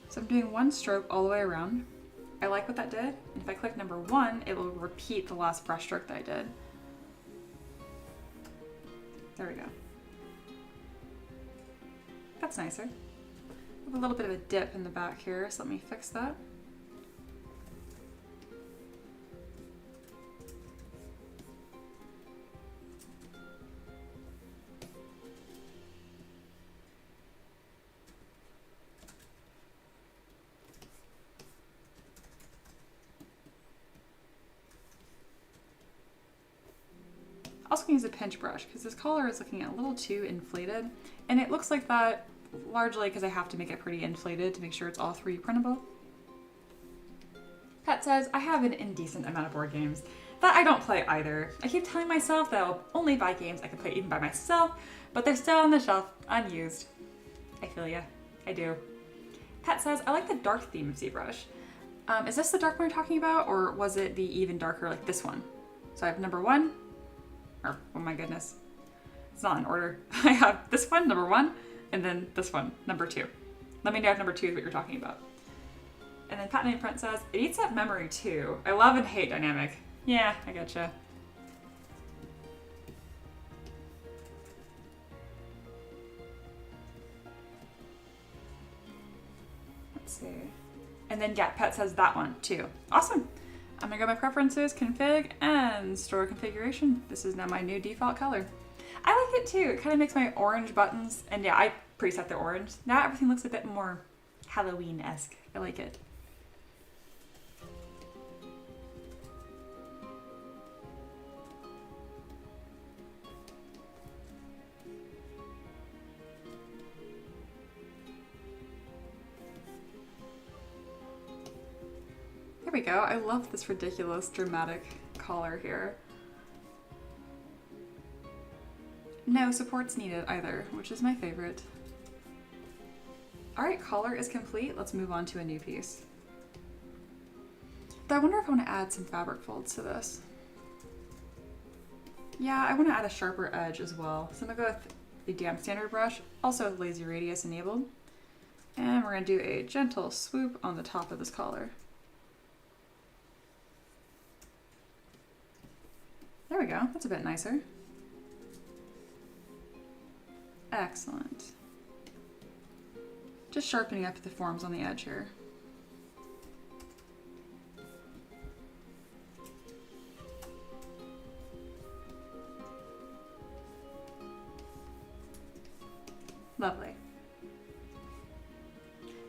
So I'm doing one stroke all the way around. I like what that did. And if I click number 1, it will repeat the last brush stroke that I did. There we go. That's nicer. I have a little bit of a dip in the back here, so let me fix that. Also gonna use a pinch brush because this collar is looking a little too inflated, and it looks like that largely because I have to make it pretty inflated to make sure it's all 3D printable. Pat says, I have an indecent amount of board games that I don't play either. I keep telling myself that I'll only buy games I can play even by myself, but they're still on the shelf, unused. I feel ya. I do. Pat says, I like the dark theme of ZBrush. Is this the dark one you're talking about, or was it the even darker like this one? So I have number 1, or oh my goodness, it's not in order. I have this one, number 1, and then this one, number 2. Let me know if number 2 is what you're talking about. And then Pat Name Print says, it eats up memory too. I love and hate dynamic. Yeah, I getcha. Let's see. And then yeah, Pet says that one too. Awesome. I'm gonna go my preferences, config, and store configuration. This is now my new default color. I like it too. It kind of makes my orange buttons, and yeah, I preset the orange. Now everything looks a bit more Halloween-esque. I like it. There we go. I love this ridiculous dramatic collar here. No supports needed either, which is my favorite. All right, collar is complete. Let's move on to a new piece. But I wonder if I want to add some fabric folds to this. Yeah, I want to add a sharper edge as well. So I'm gonna go with the damp standard brush, also with lazy radius enabled. And we're gonna do a gentle swoop on the top of this collar. There we go, that's a bit nicer. Excellent. Just sharpening up the forms on the edge here. Lovely.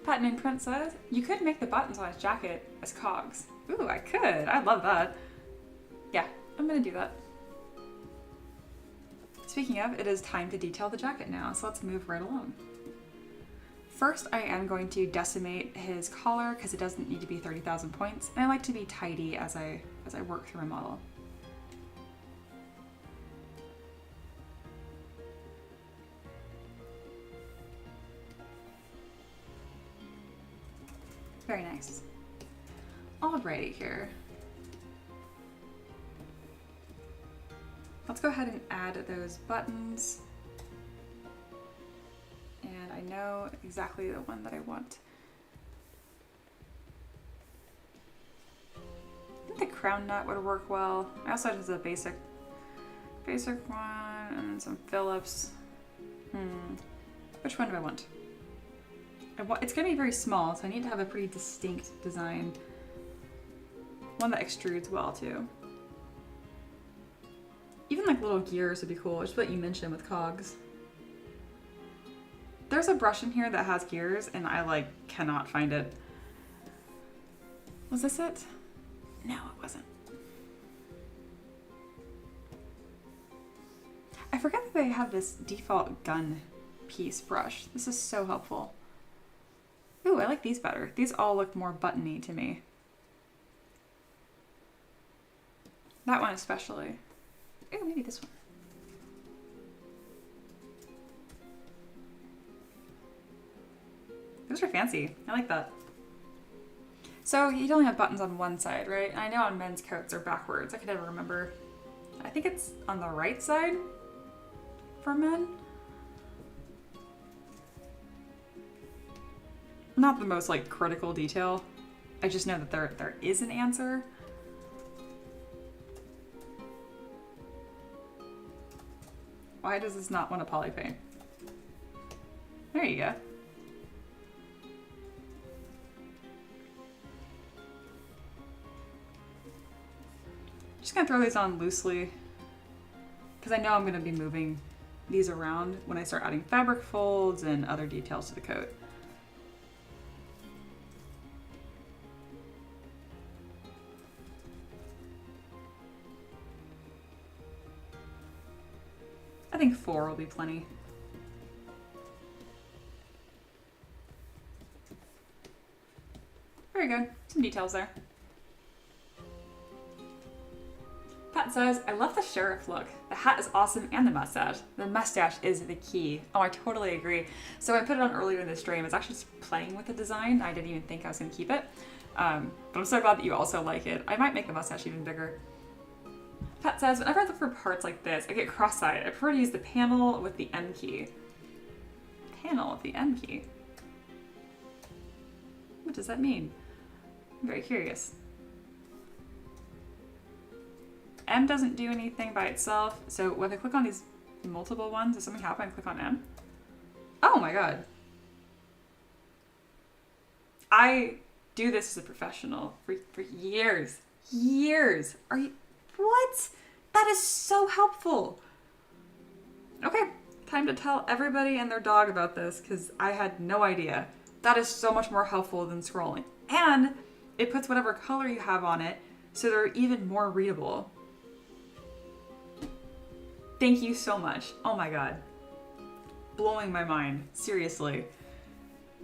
Patent and Print says, you could make the buttons on his jacket as cogs. Ooh, I could. I'd love that. Yeah, I'm gonna do that. Speaking of, it is time to detail the jacket now, so let's move right along. First, I am going to decimate his collar because it doesn't need to be 30,000 points, and I like to be tidy as I work through my model. Very nice. Alrighty here. Let's go ahead and add those buttons. And I know exactly the one that I want. I think the crown nut would work well. I also have a basic one and some Phillips. Which one do I want? It's gonna be very small, so I need to have a pretty distinct design. One that extrudes well too. Even like little gears would be cool, just what you mentioned with cogs. There's a brush in here that has gears and I cannot find it. Was this it? No, it wasn't. I forget that they have this default gun piece brush. This is so helpful. Ooh, I like these better. These all look more buttony to me. That one especially. Ooh, maybe this one. Those are fancy. I like that. So you only have buttons on one side, right? And I know on men's coats they're backwards. I could never remember. I think it's on the right side for men. Not the most critical detail. I just know that there is an answer. Why does this not want to poly paint? There you go. Just gonna throw these on loosely because I know I'm gonna be moving these around when I start adding fabric folds and other details to the coat. I think 4 will be plenty. Very good. Some details there. Pat says, I love the sheriff look. The hat is awesome and the mustache. The mustache is the key. Oh, I totally agree. So I put it on earlier in the stream. I was actually just playing with the design. I didn't even think I was going to keep it. But I'm so glad that you also like it. I might make the mustache even bigger. Pat says, whenever I look for parts like this, I get cross-eyed. I prefer to use the panel with the M key. Panel with the M key. What does that mean? I'm very curious. M doesn't do anything by itself, so if I click on these multiple ones, does something happen? I click on M. Oh my god. I do this as a professional for years. Years. Are you... What? That is so helpful. Okay, time to tell everybody and their dog about this because I had no idea. That is so much more helpful than scrolling. And it puts whatever color you have on it so they're even more readable. Thank you so much. Oh my god. Blowing my mind. Seriously.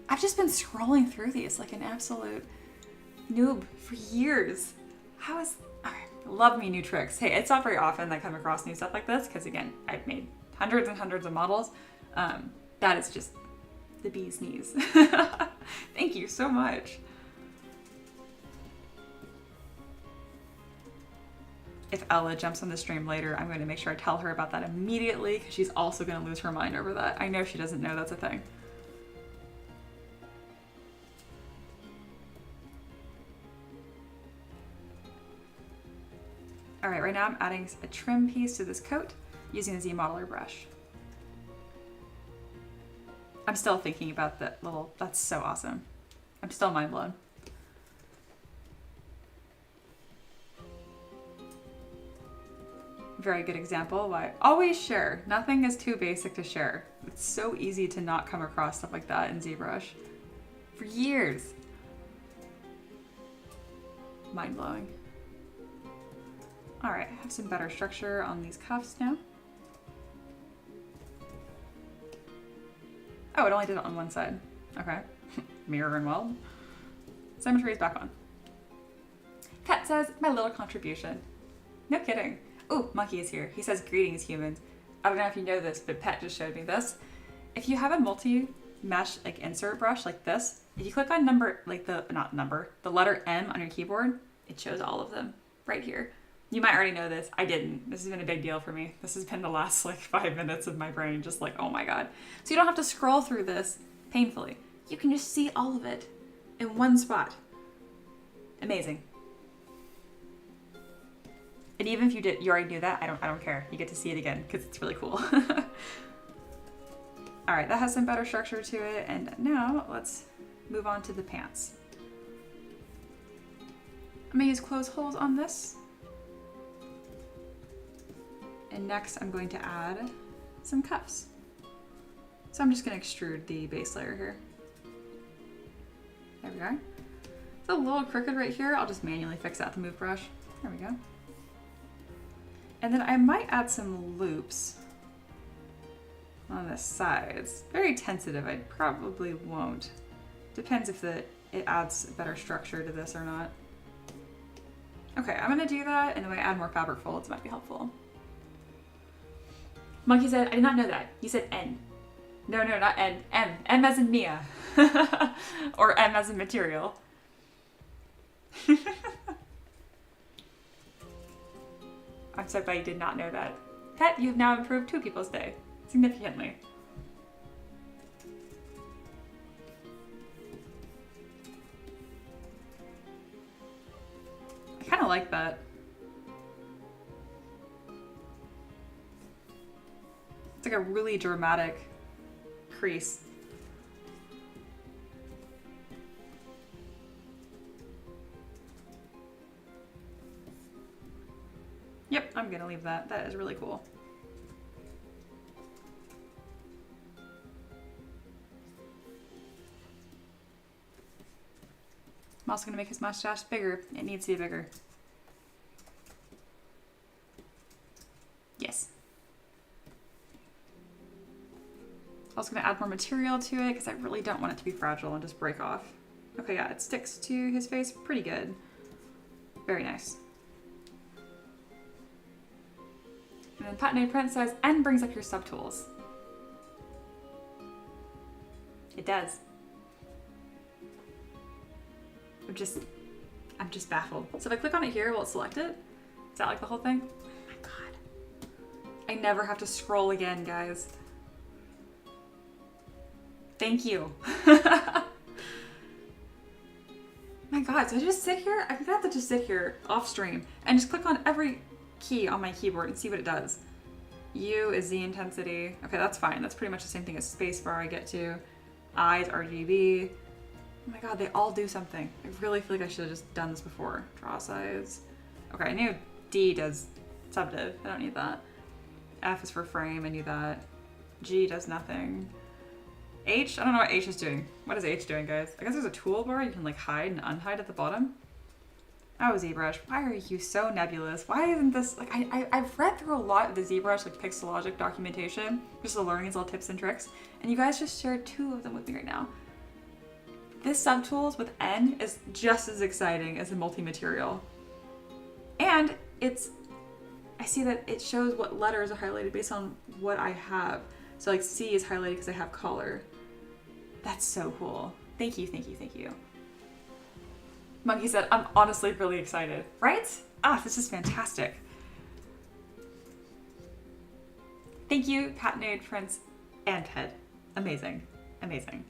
I've just been scrolling through these like an absolute noob for years. How is... Love me new tricks. Hey, it's not very often that I come across new stuff like this because, again, I've made hundreds and hundreds of models. That is just the bee's knees. Thank you so much. If Ella jumps on the stream later, I'm going to make sure I tell her about that immediately because she's also going to lose her mind over that. I know she doesn't know that's a thing. All right, right now I'm adding a trim piece to this coat using the ZModeler brush. I'm still thinking about that little, that's so awesome. I'm still mind blown. Very good example why always share. Nothing is too basic to share. It's so easy to not come across stuff like that in ZBrush. For years. Mind blowing. All right, I have some better structure on these cuffs now. Oh, it only did it on one side. Okay. Mirror and weld. Symmetry is back on. Kat says, my little contribution. No kidding. Ooh, Monkey is here. He says, greetings, humans. I don't know if you know this, but Pet just showed me this. If you have a multi-mesh like insert brush like this, if you click on the letter M on your keyboard, it shows all of them right here. You might already know this. I didn't. This has been a big deal for me. This has been the last like 5 minutes of my brain just like, oh my god. So you don't have to scroll through this painfully. You can just see all of it in one spot. Amazing. And even if you already knew that, I don't care. You get to see it again because it's really cool. All right, that has some better structure to it. And now let's move on to the pants. I'm gonna use close holes on this. And next I'm going to add some cuffs. So I'm just gonna extrude the base layer here. There we are. It's a little crooked right here. I'll just manually fix that with the move brush. There we go. And then I might add some loops on the sides. Very tentative, I probably won't. Depends if it adds better structure to this or not. Okay, I'm gonna do that, and then when I add more fabric folds, it might be helpful. Monkey said, I did not know that. You said N. No, not N. M. M as in Mia. Or M as in material. I'm so glad you did not know that. Pet, you've now improved 2 people's day. Significantly. I kind of like that. It's like a really dramatic crease. Yep, I'm gonna leave that. That is really cool. I'm also gonna make his mustache bigger. It needs to be bigger. Yes. Also gonna add more material to it because I really don't want it to be fragile and just break off. Okay, yeah, it sticks to his face pretty good. Very nice. And then Patented Print says, N brings up your subtools. It does. I'm just baffled. So if I click on it here, will it select it? Is that like the whole thing? Oh my god. I never have to scroll again, guys. Thank you. My God, so I just sit here? I'm gonna have to just sit here off stream and just click on every key on my keyboard and see what it does. U is Z intensity. Okay, that's fine. That's pretty much the same thing as spacebar I get to. I is RGB. Oh my God, they all do something. I really feel like I should have just done this before. Draw size. Okay, I knew D does subdiv. I don't need that. F is for frame. I knew that. G does nothing. H? I don't know what H is doing. What is H doing, guys? I guess there's a toolbar you can like hide and unhide at the bottom. Oh, ZBrush, why are you so nebulous? Why isn't this, like, I've read through a lot of the ZBrush, like, Pixelogic documentation, just to learn these little tips and tricks, and you guys just shared 2 of them with me right now. This subtools with N is just as exciting as the multi-material. And I see that it shows what letters are highlighted based on what I have. So, like, C is highlighted because I have color. That's so cool. Thank you, thank you, thank you. Monkey said, I'm honestly really excited. Right? Ah, this is fantastic. Thank you, Patnade, Prince, and Ted. Amazing. Amazing.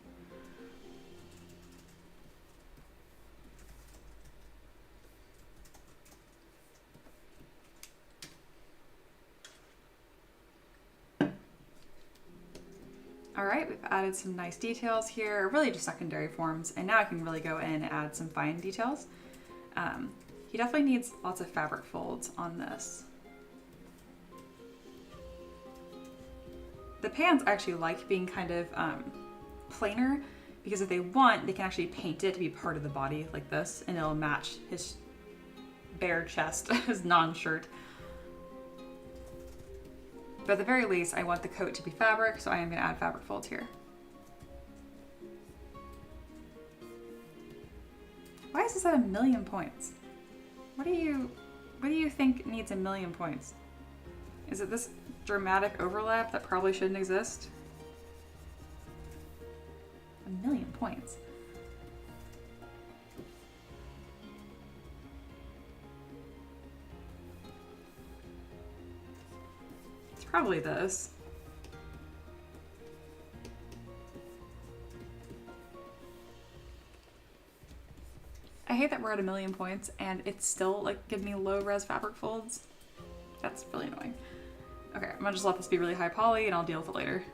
All right, we've added some nice details here, really just secondary forms, and now I can really go in and add some fine details. He definitely needs lots of fabric folds on this. The pants I actually like being kind of plainer, because if they want, they can actually paint it to be part of the body like this, and it'll match his bare chest, his non-shirt. But at the very least, I want the coat to be fabric, so I am going to add fabric folds here. Why is this at 1,000,000 points? What do you think needs 1,000,000 points? Is it this dramatic overlap that probably shouldn't exist? 1,000,000 points. Probably this. I hate that we're at 1,000,000 points and it's still like giving me low res fabric folds. That's really annoying. Okay, I'm gonna just let this be really high poly and I'll deal with it later.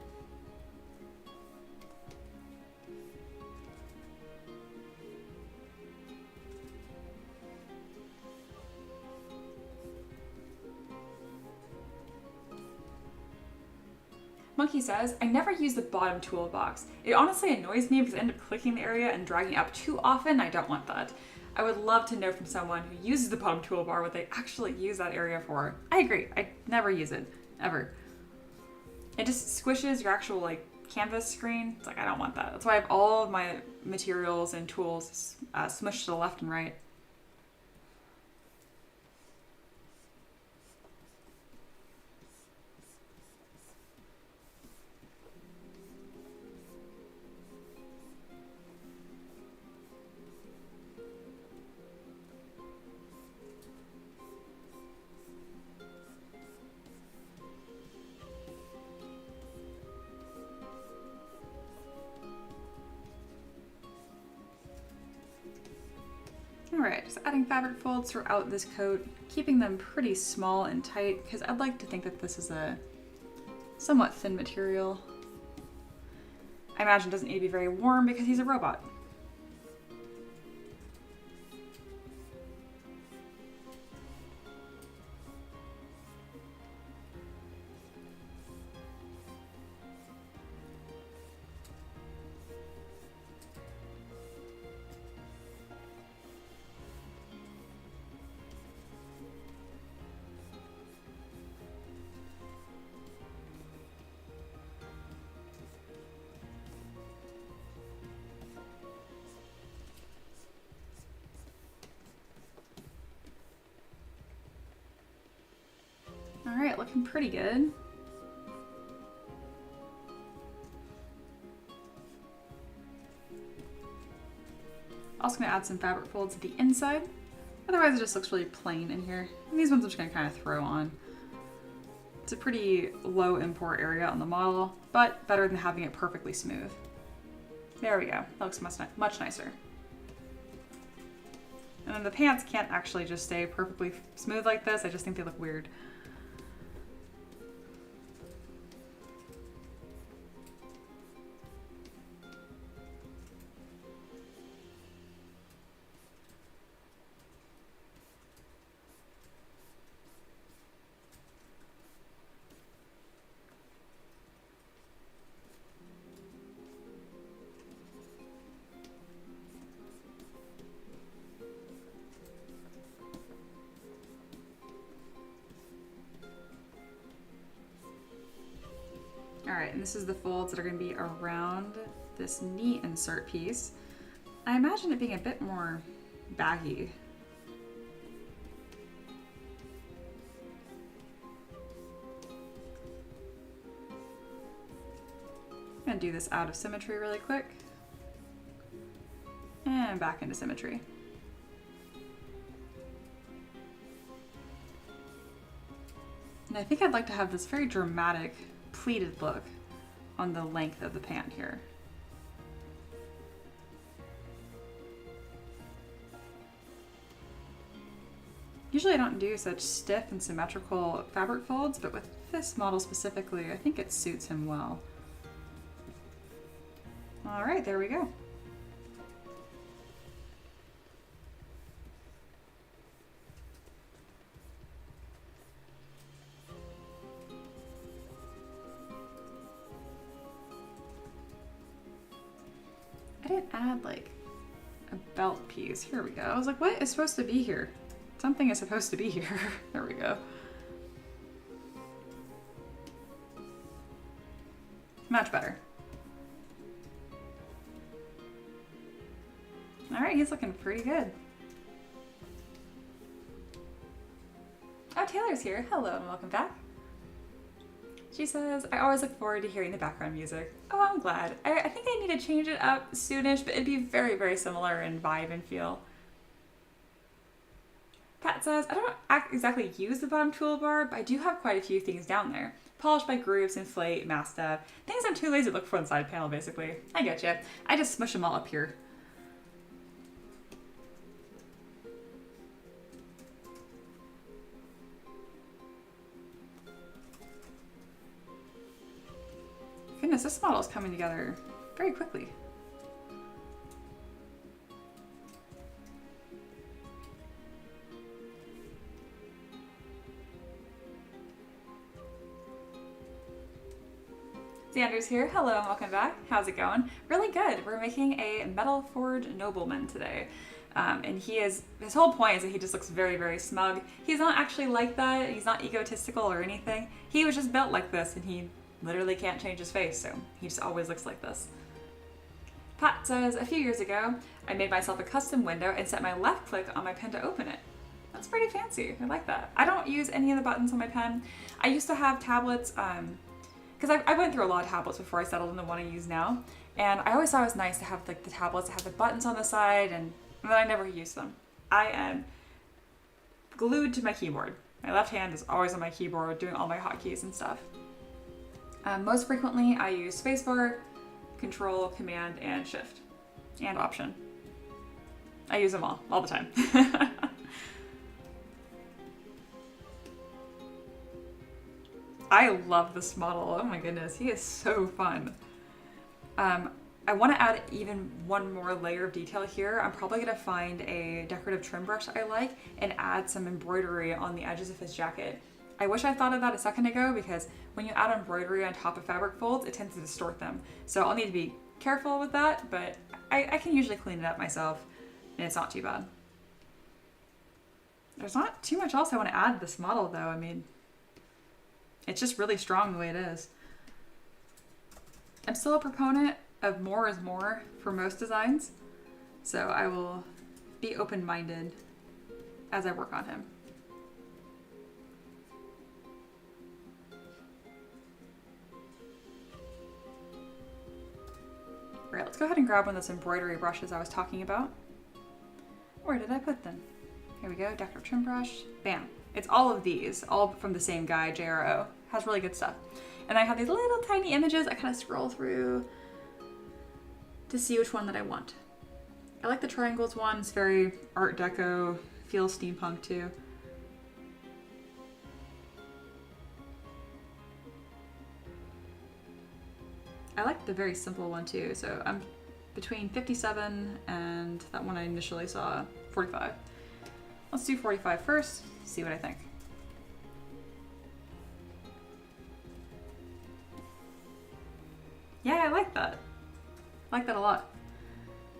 Monkey says, I never use the bottom toolbox. It honestly annoys me because I end up clicking the area and dragging up too often. I don't want that. I would love to know from someone who uses the bottom toolbar what they actually use that area for. I agree. I never use it, ever. It just squishes your actual like canvas screen. It's like, I don't want that. That's why I have all of my materials and tools smushed to the left and right. Alright, just adding fabric folds throughout this coat, keeping them pretty small and tight because I'd like to think that this is a somewhat thin material. I imagine it doesn't need to be very warm because he's a robot. Alright, looking pretty good. Also gonna add some fabric folds at the inside. Otherwise it just looks really plain in here. And these ones I'm just gonna kind of throw on. It's a pretty low import area on the model, but better than having it perfectly smooth. There we go. That looks much nicer. And then the pants can't actually just stay perfectly smooth like this. I just think they look weird. Alright, and this is the folds that are going to be around this knee insert piece. I imagine it being a bit more baggy. I'm going to do this out of symmetry really quick. And back into symmetry. And I think I'd like to have this very dramatic pleated look on the length of the pant here. Usually I don't do such stiff and symmetrical fabric folds, but with this model specifically, I think it suits him well. All right, there we go. I didn't add like a belt piece. Here we go. I was like, what is supposed to be here? Something is supposed to be here. There we go. Much better. All right, he's looking pretty good. Oh, Taylor's here. Hello and welcome back. She says, I always look forward to hearing the background music. Oh, I'm glad. I think I need to change it up soonish, but it'd be very, very similar in vibe and feel. Pat says, I don't exactly use the bottom toolbar, but I do have quite a few things down there. Polished by grooves, inflate, masked up. Things I'm too lazy to look for on the side panel, basically. I get you. I just smush them all up here. Goodness, this model is coming together very quickly. Xander's here. Hello and welcome back. How's it going? Really good. We're making a metal forged nobleman today. And his whole point is that he just looks very, very smug. He's not actually like that. He's not egotistical or anything. He was just built like this and he literally can't change his face, so he just always looks like this. Pat says, a few years ago, I made myself a custom window and set my left click on my pen to open it. That's pretty fancy. I like that. I don't use any of the buttons on my pen. I used to have tablets, because I went through a lot of tablets before I settled on the one I use now, and I always thought it was nice to have like the tablets that have the buttons on the side, and then I never use them. I am glued to my keyboard. My left hand is always on my keyboard doing all my hotkeys and stuff. Most frequently, I use spacebar, Control, Command, and Shift, and Option. I use them all the time. I love this model. Oh my goodness, he is so fun. I want to add even one more layer of detail here. I'm probably going to find a decorative trim brush I like and add some embroidery on the edges of his jacket. I wish I thought of that a second ago because when you add embroidery on top of fabric folds, it tends to distort them. So I'll need to be careful with that, but I can usually clean it up myself and it's not too bad. There's not too much else I want to add to this model though. I mean, it's just really strong the way it is. I'm still a proponent of more is more for most designs, so I will be open-minded as I work on him. All right, let's go ahead and grab one of those embroidery brushes I was talking about. Where did I put them? Here we go, decorative trim brush, bam. It's all of these, all from the same guy, JRO. Has really good stuff. And I have these little tiny images I kind of scroll through to see which one that I want. I like the triangles one. It's very Art Deco, feels steampunk too. I like the very simple one too. So I'm between 57 and that one I initially saw, 45. Let's do 45 first, see what I think. Yeah, I like that. I like that a lot.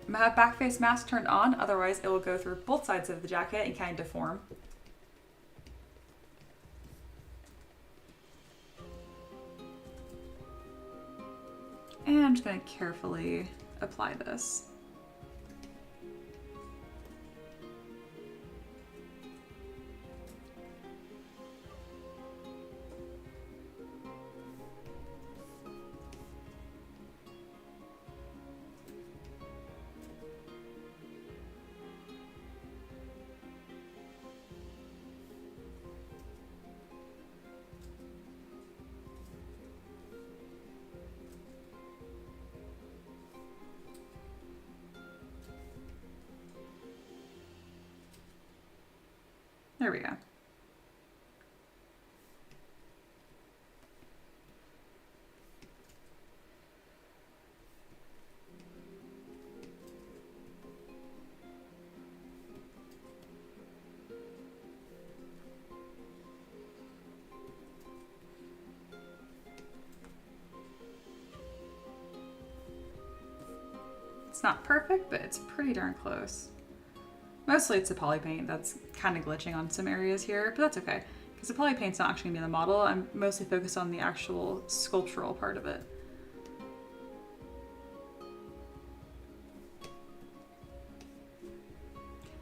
I'm gonna have back face mask turned on, otherwise it will go through both sides of the jacket and kind of deform. And I'm just gonna carefully apply this. There we go. It's not perfect, but it's pretty darn close. Mostly it's the poly paint that's kind of glitching on some areas here, but that's okay. Because the poly paint's not actually going to be the model. I'm mostly focused on the actual sculptural part of it.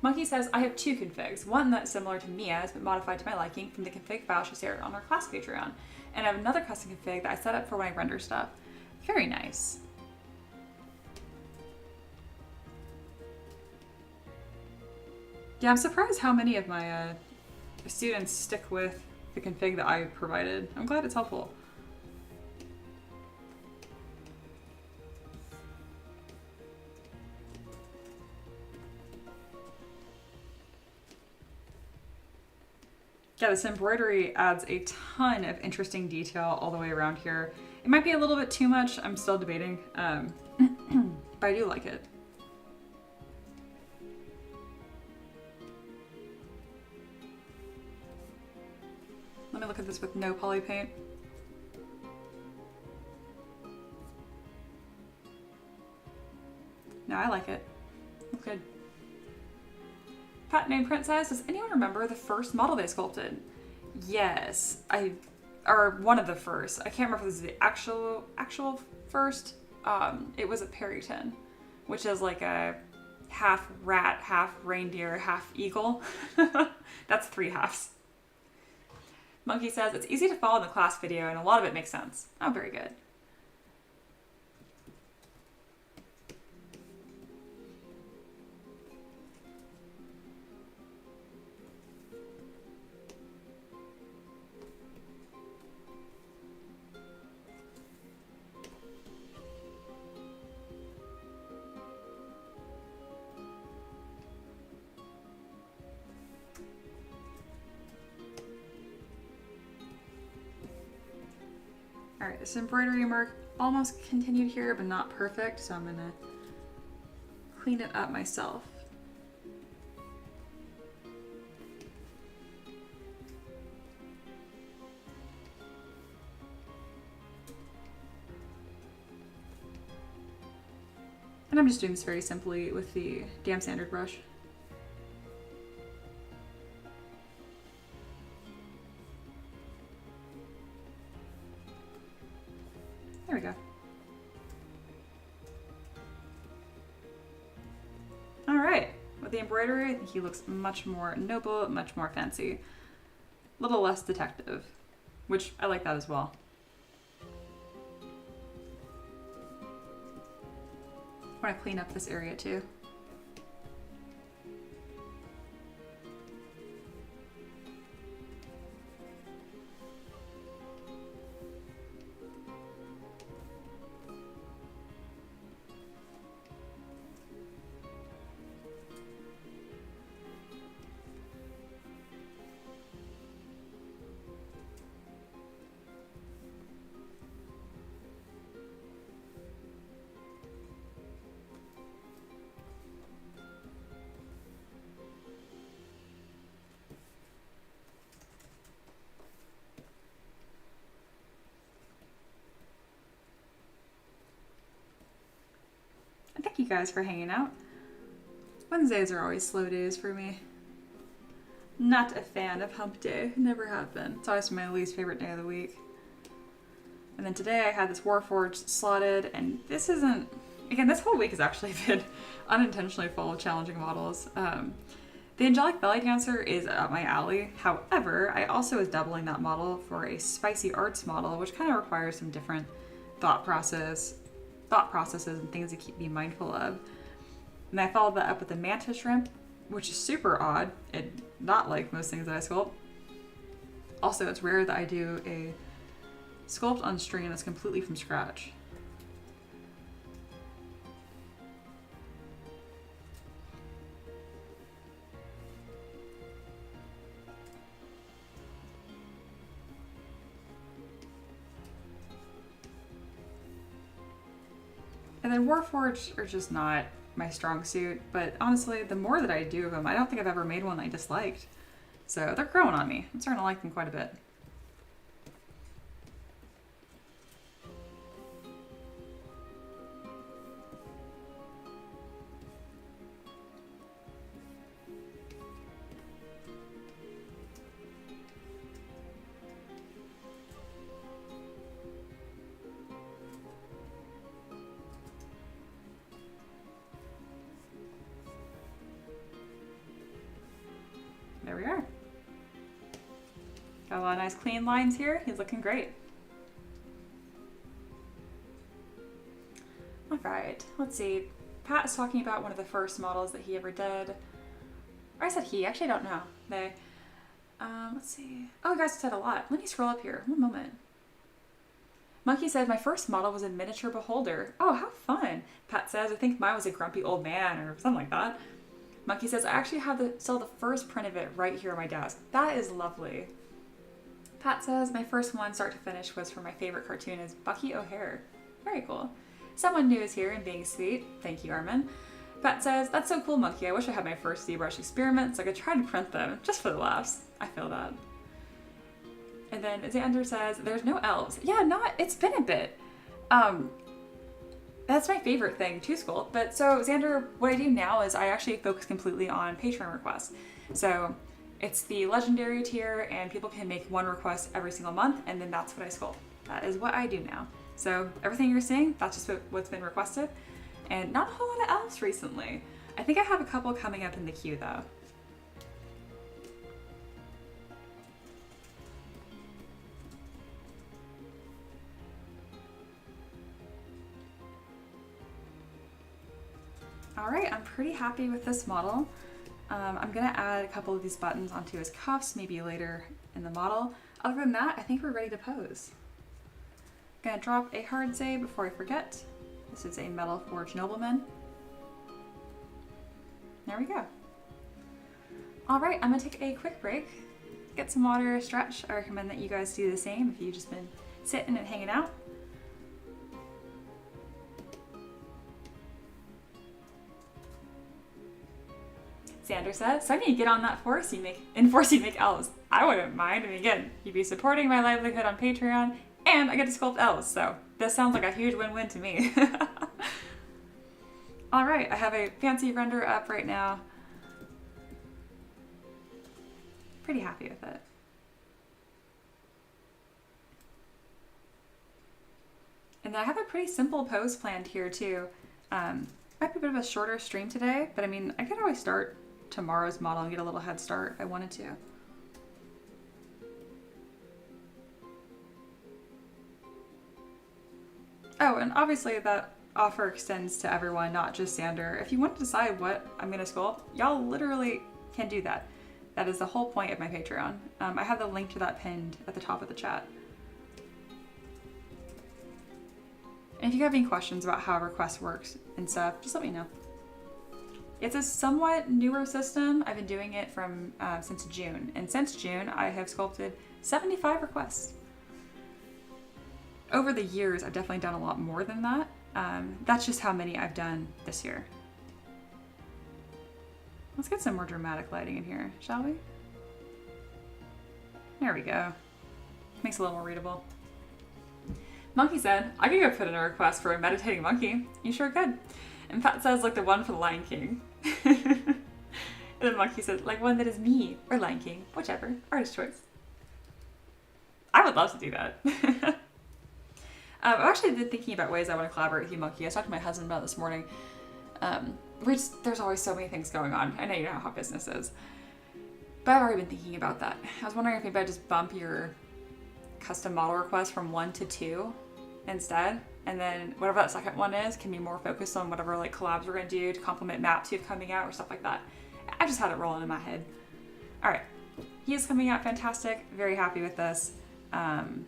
Monkey says, I have two configs. One that's similar to Mia's, but modified to my liking from the config file she shared on our class Patreon. And I have another custom config that I set up for when I render stuff. Very nice. Yeah, I'm surprised how many of my students stick with the config that I provided. I'm glad it's helpful. Yeah, this embroidery adds a ton of interesting detail all the way around here. It might be a little bit too much. I'm still debating, but I do like it. Let me look at this with no poly paint. No, I like it. Looks good. Pat named Princess, does anyone remember the first model they sculpted? Yes, or one of the first. I can't remember if this is the actual first. It was a Perryton, which is like a half rat, half reindeer, half eagle. That's 3 halves. Monkey says, it's easy to follow in the class video and a lot of it makes sense. Oh, very good. All right, this embroidery mark almost continued here, but not perfect, so I'm gonna clean it up myself. And I'm just doing this very simply with the damn standard brush. There we go. All right, with the embroidery, I think he looks much more noble, much more fancy. A little less detective, which I like that as well. I want to clean up this area too. guys for hanging out. Wednesdays are always slow days for me. Not a fan of hump day. Never have been. It's always my least favorite day of the week. And then today I had this Warforged slotted, and this isn't... Again, this whole week has actually been unintentionally full of challenging models. The Angelic Belly Dancer is up my alley. However, I also was doubling that model for a Spicy Arts model, which kind of requires some different thought processes and things to be mindful of. And I followed that up with the Manta Shrimp, which is super odd and not like most things that I sculpt. Also, it's rare that I do a sculpt on string that's completely from scratch. And then Warforged are just not my strong suit, but honestly, the more that I do of them, I don't think I've ever made one I disliked. So they're growing on me. I'm starting to like them quite a bit. There we are. Got a lot of nice clean lines here. He's looking great. All right, let's see. Pat is talking about one of the first models that he ever did. Or I said he, actually I don't know. They. Let's see. Oh, you guys said a lot. Let me scroll up here. One moment. Monkey said, my first model was a miniature beholder. Oh, how fun. Pat says, I think mine was a grumpy old man or something like that. Monkey says, I actually have still the first print of it right here on my desk. That is lovely. Pat says, my first one start to finish was for my favorite cartoonist, Bucky O'Hare. Very cool. Someone new is here and being sweet. Thank you, Armin. Pat says, that's so cool, Monkey. I wish I had my first ZBrush experiment so I could try to print them just for the laughs. I feel that. And then Xander says, there's no elves. Yeah, it's been a bit. That's my favorite thing to sculpt. But so Xander, what I do now is I actually focus completely on Patreon requests. So it's the legendary tier and people can make one request every single month and then that's what I sculpt. That is what I do now. So everything you're seeing, that's just what's been requested. And not a whole lot of elves recently. I think I have a couple coming up in the queue though. All right, I'm pretty happy with this model. I'm gonna add a couple of these buttons onto his cuffs, maybe later in the model. Other than that, I think we're ready to pose. I'm gonna drop a hard save before I forget. This is a metal forged Nobleman. There we go. All right, I'm gonna take a quick break, get some water, stretch. I recommend that you guys do the same if you've just been sitting and hanging out. Xander says, so I need to get on that force you make elves. I wouldn't mind. I mean, again, you'd be supporting my livelihood on Patreon, and I get to sculpt elves, so this sounds like a huge win-win to me. All right, I have a fancy render up right now. Pretty happy with it. And then I have a pretty simple pose planned here too. Might be a bit of a shorter stream today, but I mean, I could always start tomorrow's model and get a little head start if I wanted to. Oh, and obviously that offer extends to everyone, not just Xander. If you want to decide what I'm going to sculpt, y'all literally can do that. That is the whole point of my Patreon. I have the link to that pinned at the top of the chat. And if you have any questions about how request works and stuff, just let me know. It's a somewhat newer system. I've been doing it from since June. And since June, I have sculpted 75 requests. Over the years, I've definitely done a lot more than that. That's just how many I've done this year. Let's get some more dramatic lighting in here, shall we? There we go. Makes it a little more readable. Monkey said, I could go put in a request for a meditating monkey. You sure could. And Pat says, like the one for the Lion King. And then Monkey says, like one that is me or Lion King, whichever, artist choice. I would love to do that. I've actually been thinking about ways I want to collaborate with you, Monkey. I was talking to my husband about it this morning. There's always so many things going on. I know you know how business is. But I've already been thinking about that. I was wondering if maybe I just bump your custom model request from 1 to 2 instead. And then whatever that second one is can be more focused on whatever like collabs we're going to do to complement maps you have coming out or stuff like that. I just had it rolling in my head. All right. He is coming out fantastic. Very happy with this. I'm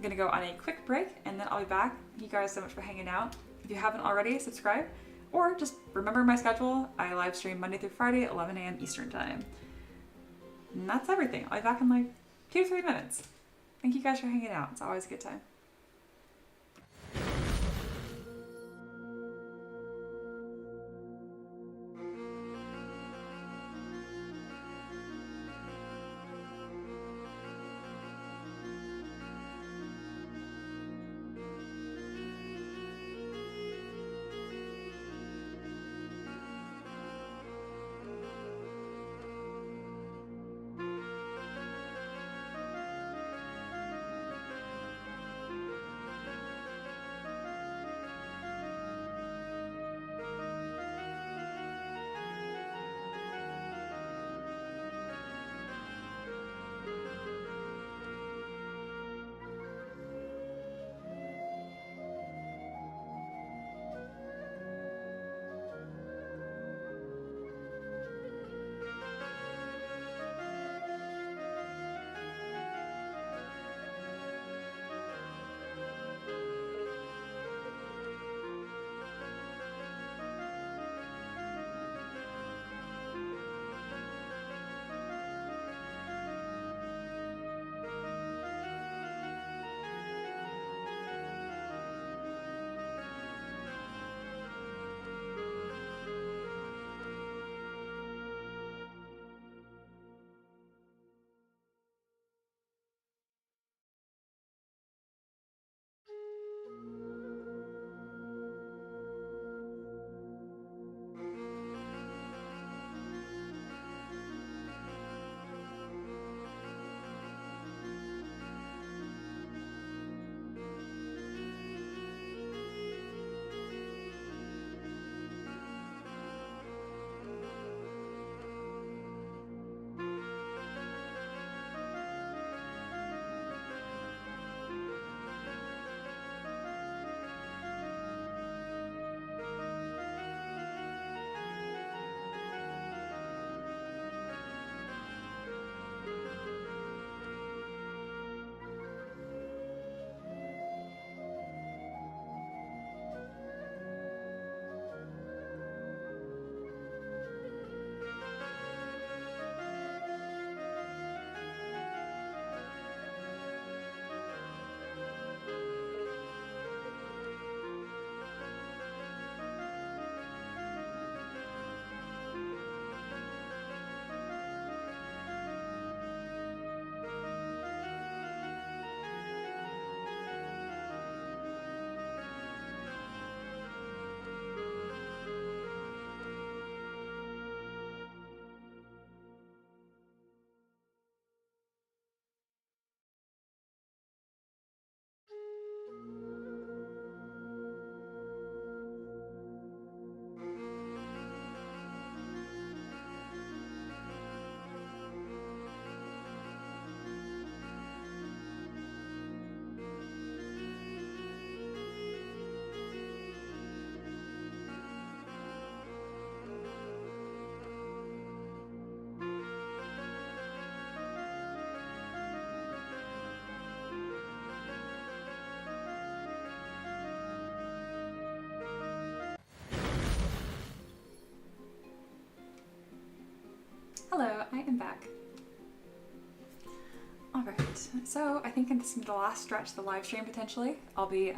going to go on a quick break and then I'll be back. Thank you guys so much for hanging out. If you haven't already, subscribe or just remember my schedule. I live stream Monday through Friday at 11 a.m. Eastern time. And that's everything. I'll be back in like 2 to 3 minutes. Thank you guys for hanging out. It's always a good time. Hello, I am back. Alright, so I think this is the last stretch of the live stream potentially. I'll be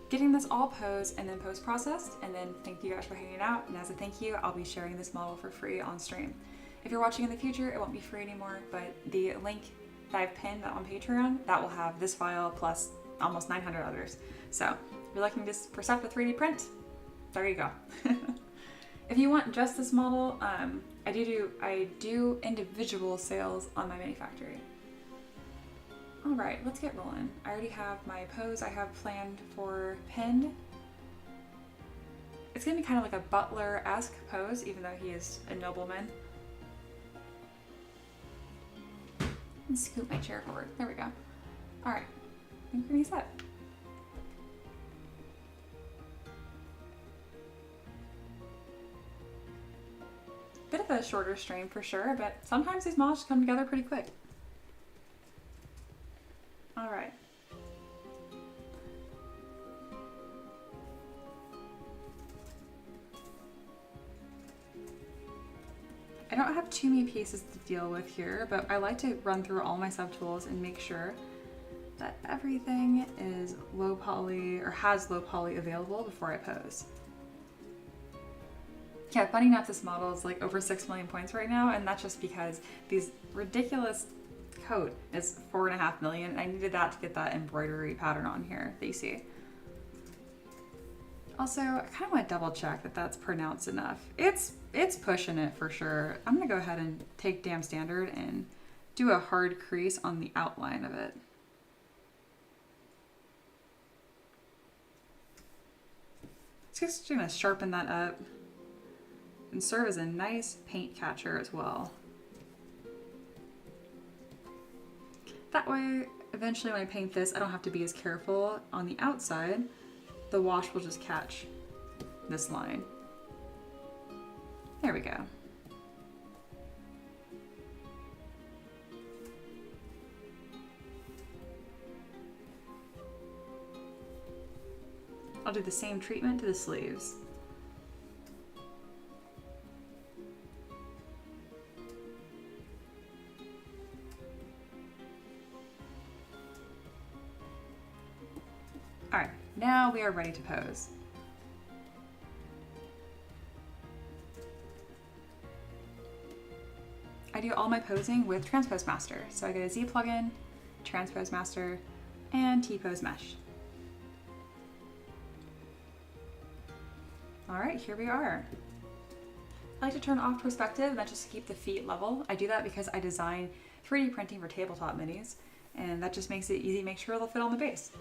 getting this all posed and then post-processed, and then thank you guys for hanging out, and as a thank you, I'll be sharing this model for free on stream. If you're watching in the future, it won't be free anymore, but the link that I've pinned on Patreon, that will have this file plus almost 900 others. So if you're looking just for stuff to 3D print, there you go. If you want just this model, I do individual sales on my mini factory. All right, let's get rolling. I already have my pose I have planned for pinned. It's gonna be kind of like a butler-esque pose, even though he is a nobleman. And scoot my chair forward. There we go. All right, I think we're gonna set. Bit of a shorter stream for sure, but sometimes these models come together pretty quick. All right. I don't have too many pieces to deal with here, but I like to run through all my subtools and make sure that everything is low poly or has low poly available before I pose. Yeah, funny enough, this model is like over 6 million points right now, and that's just because these ridiculous coat is 4.5 million, and I needed that to get that embroidery pattern on here that you see. Also, I kind of want to double check that that's pronounced enough. It's pushing it for sure. I'm gonna go ahead and take Damn Standard and do a hard crease on the outline of it. Just gonna sharpen that up and serve as a nice paint catcher as well. That way, eventually when I paint this, I don't have to be as careful on the outside. The wash will just catch this line. There we go. I'll do the same treatment to the sleeves. All right, now we are ready to pose. I do all my posing with Transpose Master. So I go to Z plugin, Transpose Master, and T-Pose Mesh. All right, here we are. I like to turn off perspective, and that's just to keep the feet level. I do that because I design 3D printing for tabletop minis, and that just makes it easy to make sure they'll fit on the base.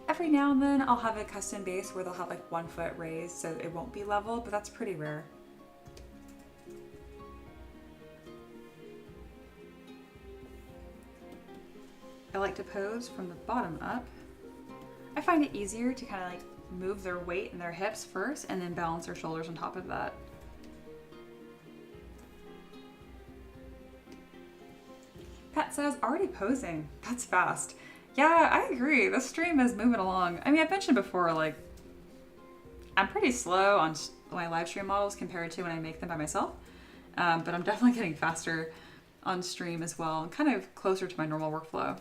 Every now and then I'll have a custom base where they'll have like 1 foot raised so it won't be level, but that's pretty rare. I like to pose from the bottom up. I find it easier to kind of like move their weight and their hips first and then balance their shoulders on top of that. Pat says, already posing. That's fast. Yeah, I agree. This stream is moving along. I mean, I've mentioned before, like, I'm pretty slow on my live stream models compared to when I make them by myself. But I'm definitely getting faster on stream as well, kind of closer to my normal workflow.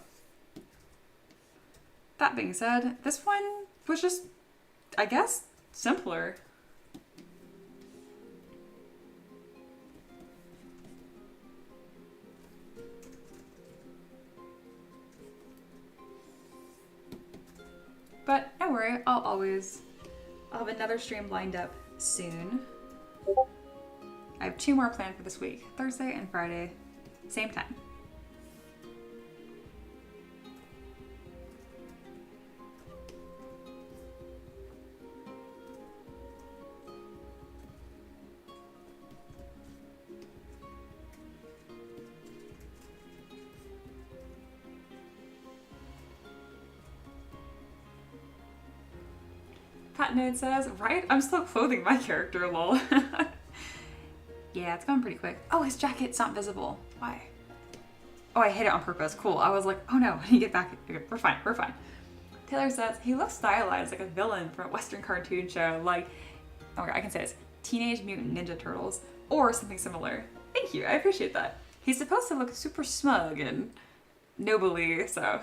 That being said, this one was just, I guess, simpler. But don't worry, I'll have another stream lined up soon. I have 2 more planned for this week, Thursday and Friday, same time. Pat Node says, right? I'm still clothing my character, lol. Yeah, it's going pretty quick. Oh, his jacket's not visible. Why? Oh, I hit it on purpose. Cool. I was like, oh no, when you get back, we're fine, we're fine. Taylor says, he looks stylized like a villain from a Western cartoon show, like, oh, I can say this, Teenage Mutant Ninja Turtles, or something similar. Thank you, I appreciate that. He's supposed to look super smug and nobly, so.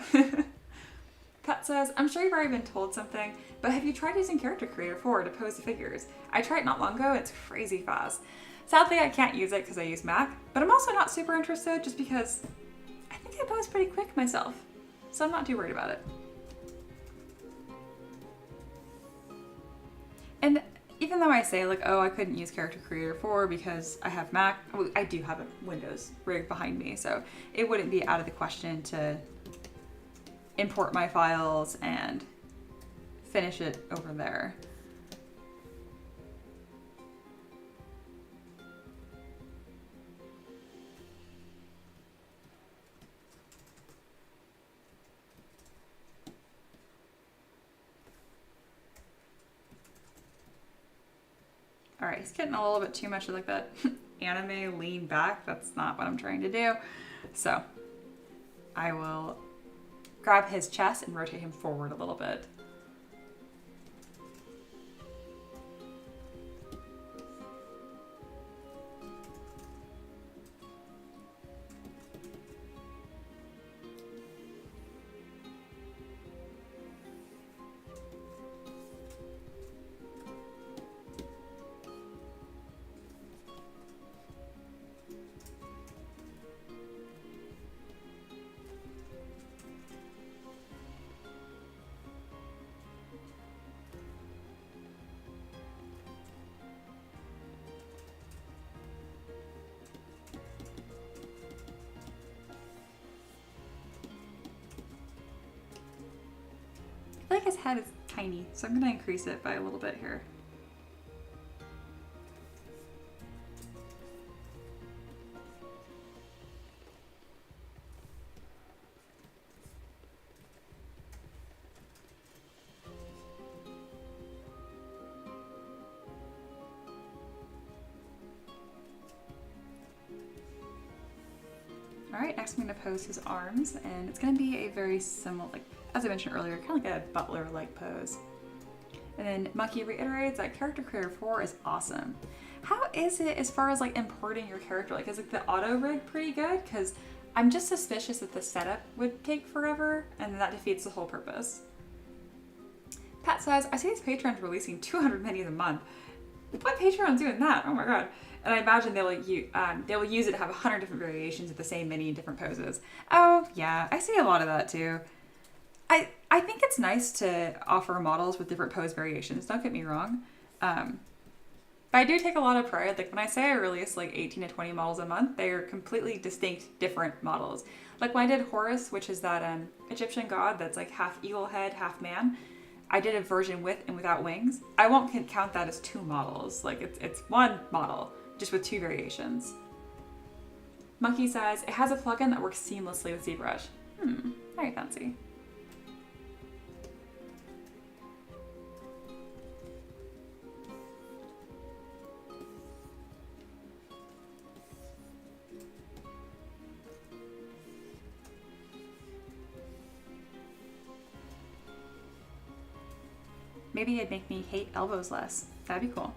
Pat says, I'm sure you've already been told something, but have you tried using Character Creator 4 to pose the figures? I tried it not long ago, it's crazy fast. Sadly, I can't use it because I use Mac, but I'm also not super interested just because I think I pose pretty quick myself, so I'm not too worried about it. And even though I say like, oh, I couldn't use Character Creator 4 because I have Mac, I do have a Windows rig behind me, so it wouldn't be out of the question to import my files and finish it over there. All right, he's getting a little bit too much of like that anime lean back. That's not what I'm trying to do. So I will grab his chest and rotate him forward a little bit. I feel like his head is tiny, so I'm going to increase it by a little bit here. All right, next I'm going to pose his arms, and it's going to be a very similar, like as I mentioned earlier, kind of like a butler-like pose. And then Monkey reiterates that Character Creator 4 is awesome. How is it as far as like importing your character? Like, is like the auto rig pretty good? Because I'm just suspicious that the setup would take forever, and then that defeats the whole purpose. Pat says, I see these patrons releasing 200 minis a month. What Patreon's doing that? Oh my god. And I imagine they will use it to have 100 different variations of the same mini in different poses. Oh yeah, I see a lot of that too. I think it's nice to offer models with different pose variations, don't get me wrong. But I do take a lot of pride. Like when I say I release like 18 to 20 models a month, they are completely distinct, different models. Like when I did Horus, which is that Egyptian god that's like half eagle head, half man, I did a version with and without wings. I won't count that as 2 models. Like it's one model, just with 2 variations. Monkey says, it has a plugin that works seamlessly with ZBrush. Very fancy. Maybe it'd make me hate elbows less. That'd be cool.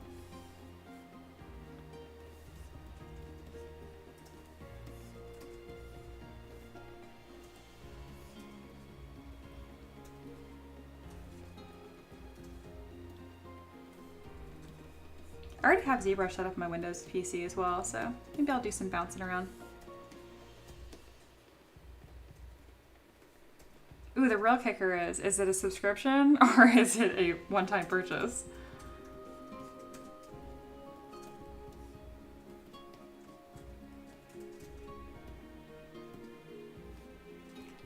I already have ZBrush set up on my Windows PC as well, so maybe I'll do some bouncing around. Ooh, the real kicker is it a subscription or is it a one-time purchase?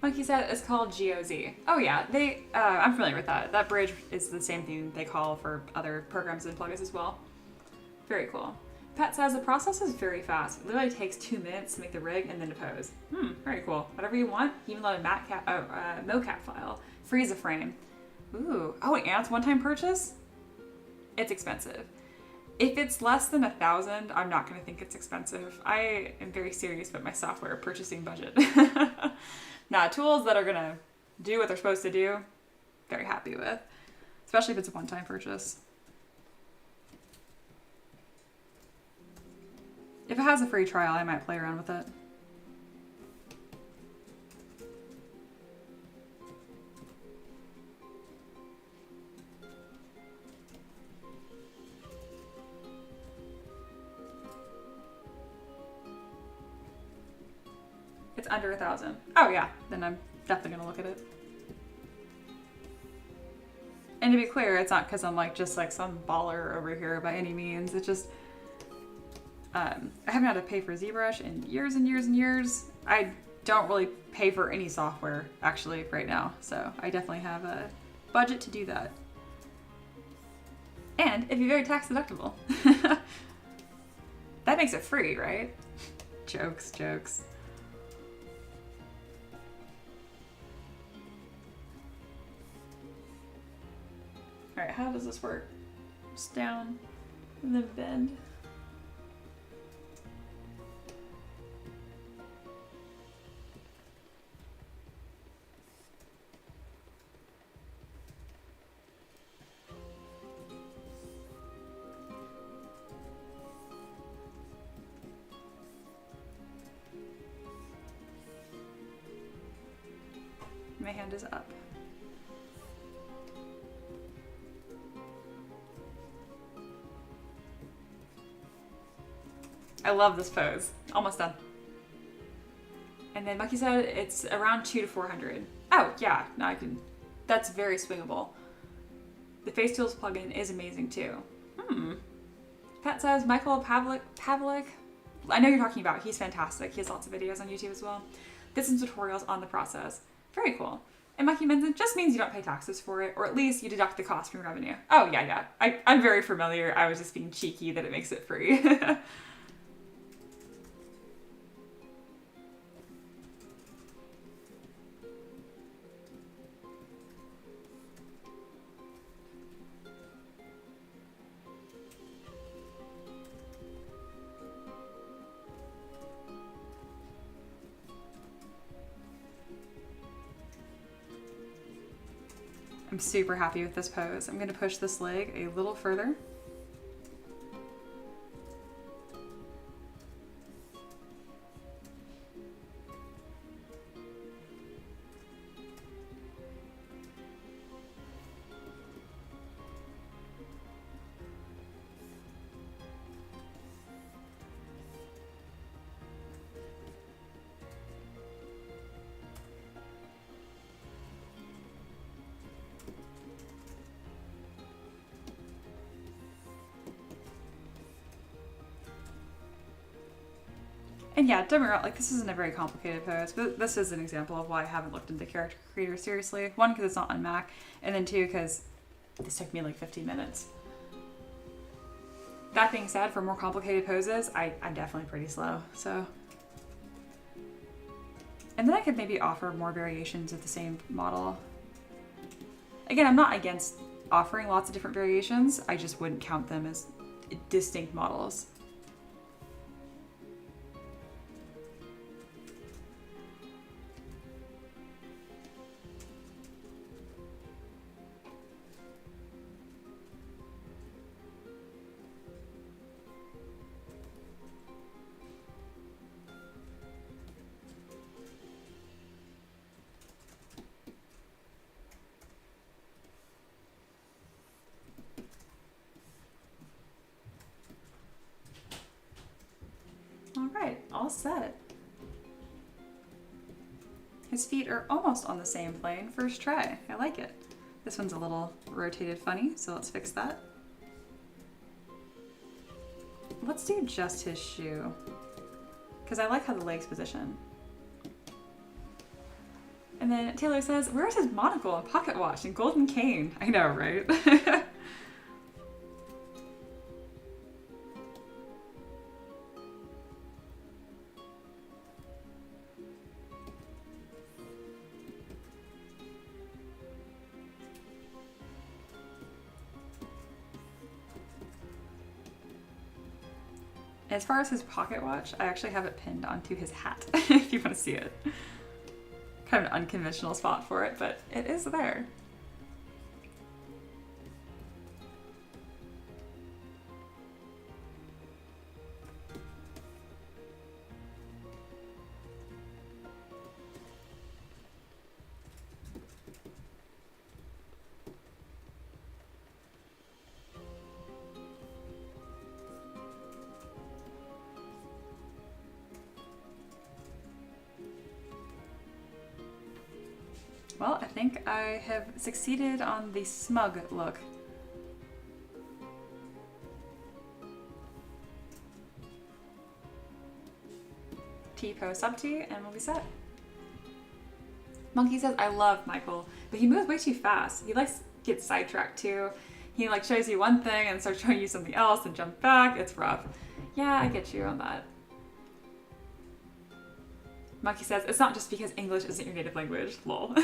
Monkey said it's called GOZ. Oh yeah, I'm familiar with that. That bridge is the same thing they call for other programs and plugins as well. Very cool. Pat says the process is very fast. It literally takes 2 minutes to make the rig and then to pose. Very cool. Whatever you want, even load a mocap file. Freeze a frame. Ooh. Oh, and it's one-time purchase? It's expensive. If it's less than 1,000, I'm not going to think it's expensive. I am very serious about my software purchasing budget. Now, tools that are going to do what they're supposed to do, very happy with. Especially if it's a one-time purchase. If it has a free trial, I might play around with it. It's under 1,000. Oh yeah, then I'm definitely gonna look at it. And to be clear, it's not because I'm like just like some baller over here by any means. It's just I haven't had to pay for ZBrush in years and years and years. I don't really pay for any software actually right now, so I definitely have a budget to do that. And it'd be very tax deductible. That makes it free, right? Jokes, jokes. All right, how does this work? Just down and then bend. My hand is up. I love this pose. Almost done. And then Mucky said it's around 200 to 400. Oh, yeah. No, I can. That's very swingable. The Face Tools plugin is amazing too. Pat says Michael Pavlik. I know you're talking about. He's fantastic. He has lots of videos on YouTube as well. Did some tutorials on the process. Very cool. And Mucky mentioned just means you don't pay taxes for it, or at least you deduct the cost from revenue. Oh, yeah. I'm very familiar. I was just being cheeky that it makes it free. I'm super happy with this pose. I'm going to push this leg a little further. And yeah, don't get me wrong, like this isn't a very complicated pose, but this is an example of why I haven't looked into Character Creator seriously. One, because it's not on Mac, and then two, because this took me like 15 minutes. That being said, for more complicated poses, I'm definitely pretty slow, so. And then I could maybe offer more variations of the same model. Again, I'm not against offering lots of different variations, I just wouldn't count them as distinct models. All right, all set. His feet are almost on the same plane. First try. I like it. This one's a little rotated funny, so let's fix that. Let's do just his shoe, because I like how the leg's position. And then Taylor says, where's his monocle and pocket watch and golden cane? I know, right? As far as his pocket watch, I actually have it pinned onto his hat, if you want to see it. Kind of an unconventional spot for it, but it is there. Well, I think I have succeeded on the smug look. T-pose sub T and we'll be set. Monkey says, I love Michael, but he moves way too fast. He likes gets sidetracked too. He like shows you one thing and starts showing you something else and jump back. It's rough. Yeah, I get you on that. Monkey says, it's not just because English isn't your native language. Lol.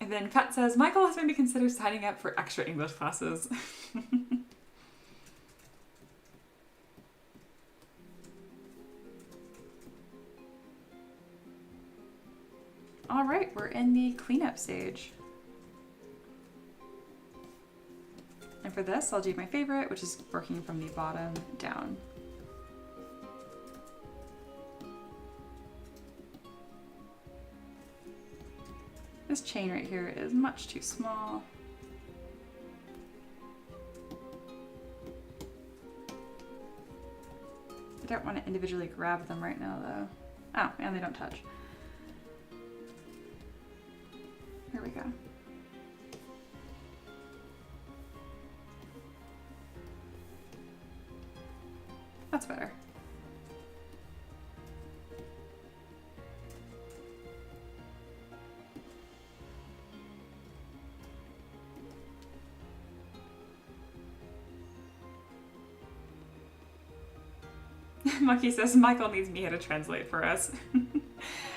And then Pat says, Michael has made me consider signing up for extra English classes. All right, we're in the cleanup stage. And for this, I'll do my favorite, which is working from the bottom down. This chain right here is much too small. I don't want to individually grab them right now though. Oh, and they don't touch. Here we go. That's better. Monkey says, Michael needs me to translate for us.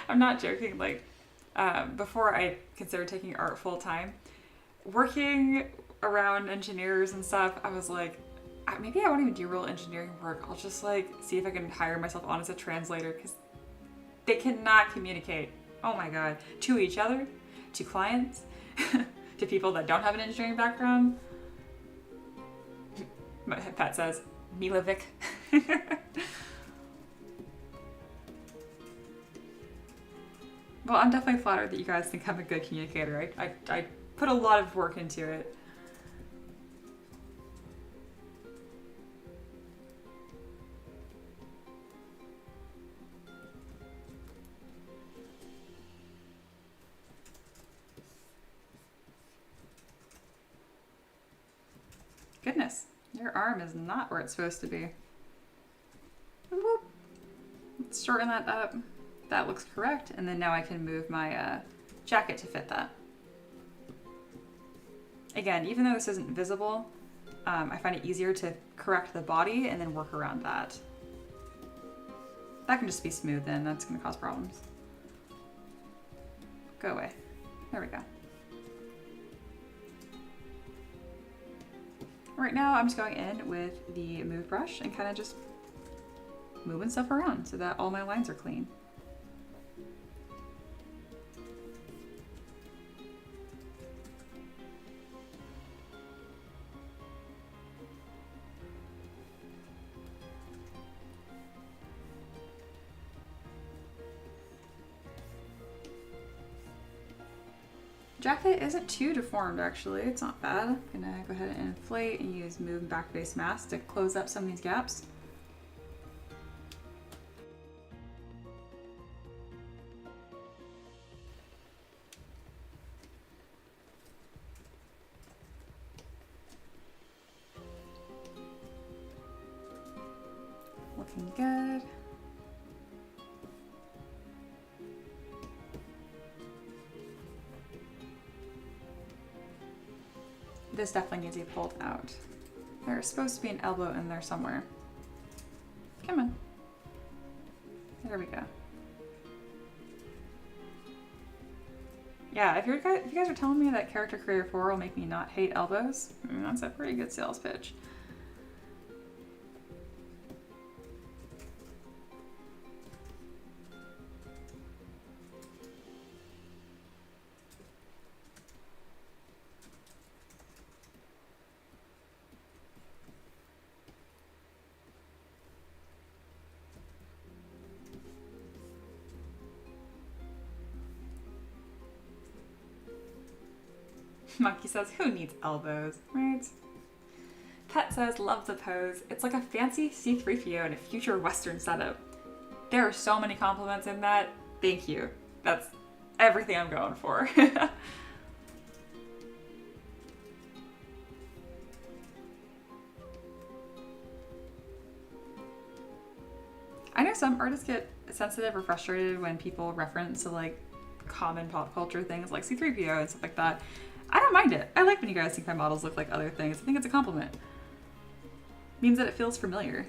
I'm not joking. Like, before I considered taking art full time, working around engineers and stuff, I was like, maybe I won't even do real engineering work. I'll just like see if I can hire myself on as a translator because they cannot communicate. Oh my God. To each other, to clients, to people that don't have an engineering background. Pat says, Milovic. Well, I'm definitely flattered that you guys think I'm a good communicator. I put a lot of work into it. Goodness, your arm is not where it's supposed to be. Whoop. Let's shorten that up. That looks correct. And then now I can move my jacket to fit that. Again, even though this isn't visible, I find it easier to correct the body and then work around that. That can just be smoothed in. That's going to cause problems. Go away. There we go. Right now, I'm just going in with the move brush and kind of just moving stuff around so that all my lines are clean. Jacket isn't too deformed actually, it's not bad. I'm gonna go ahead and inflate and use move and back face mask to close up some of these gaps. Looking good. This definitely needs to be pulled out. There's supposed to be an elbow in there somewhere. Come on. There we go. Yeah, if you guys are telling me that Character Creator 4 will make me not hate elbows, that's a pretty good sales pitch. Monkey says, who needs elbows, right? Pet says, love the pose. It's like a fancy C-3PO in a future Western setup. There are so many compliments in that. Thank you. I everything I'm going for. I know some artists get sensitive or frustrated when people reference to like common pop culture things like C3PO and stuff like that. I don't mind it. I like when you guys think my models look like other things. I think it's a compliment. It means that it feels familiar.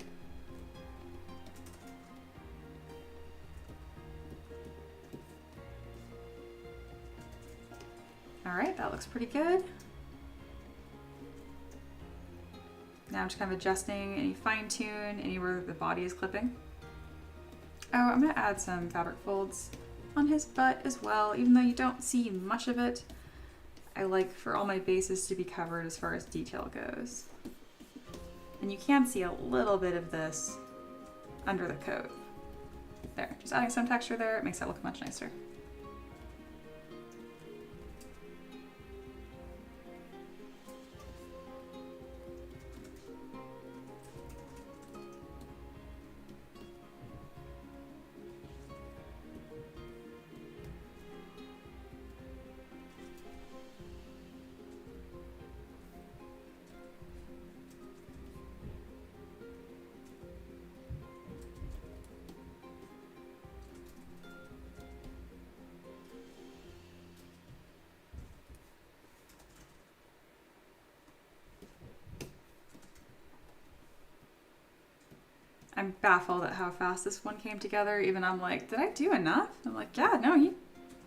All right, that looks pretty good. Now I'm just kind of adjusting any fine tune anywhere the body is clipping. Oh, I'm gonna add some fabric folds on his butt as well, even though you don't see much of it. I like for all my bases to be covered as far as detail goes. And you can see a little bit of this under the coat. There, just adding some texture there, it makes that look much nicer. I'm baffled at how fast this one came together. Even I'm like, did I do enough? I'm like, yeah, no,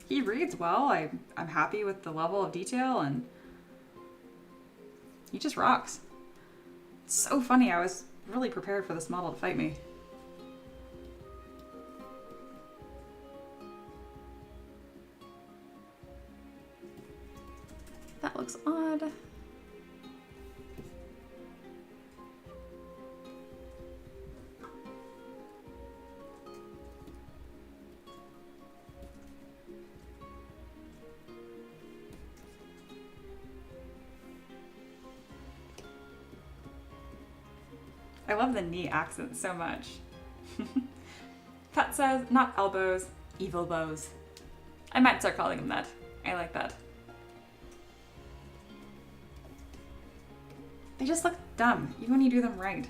he reads well. I'm happy with the level of detail and he just rocks. It's so funny. I was really prepared for this model to fight me. That looks odd. I love the knee accent so much. Pat says, not elbows, evil bows. I might start calling them that. I like that. They just look dumb, even when you do them right.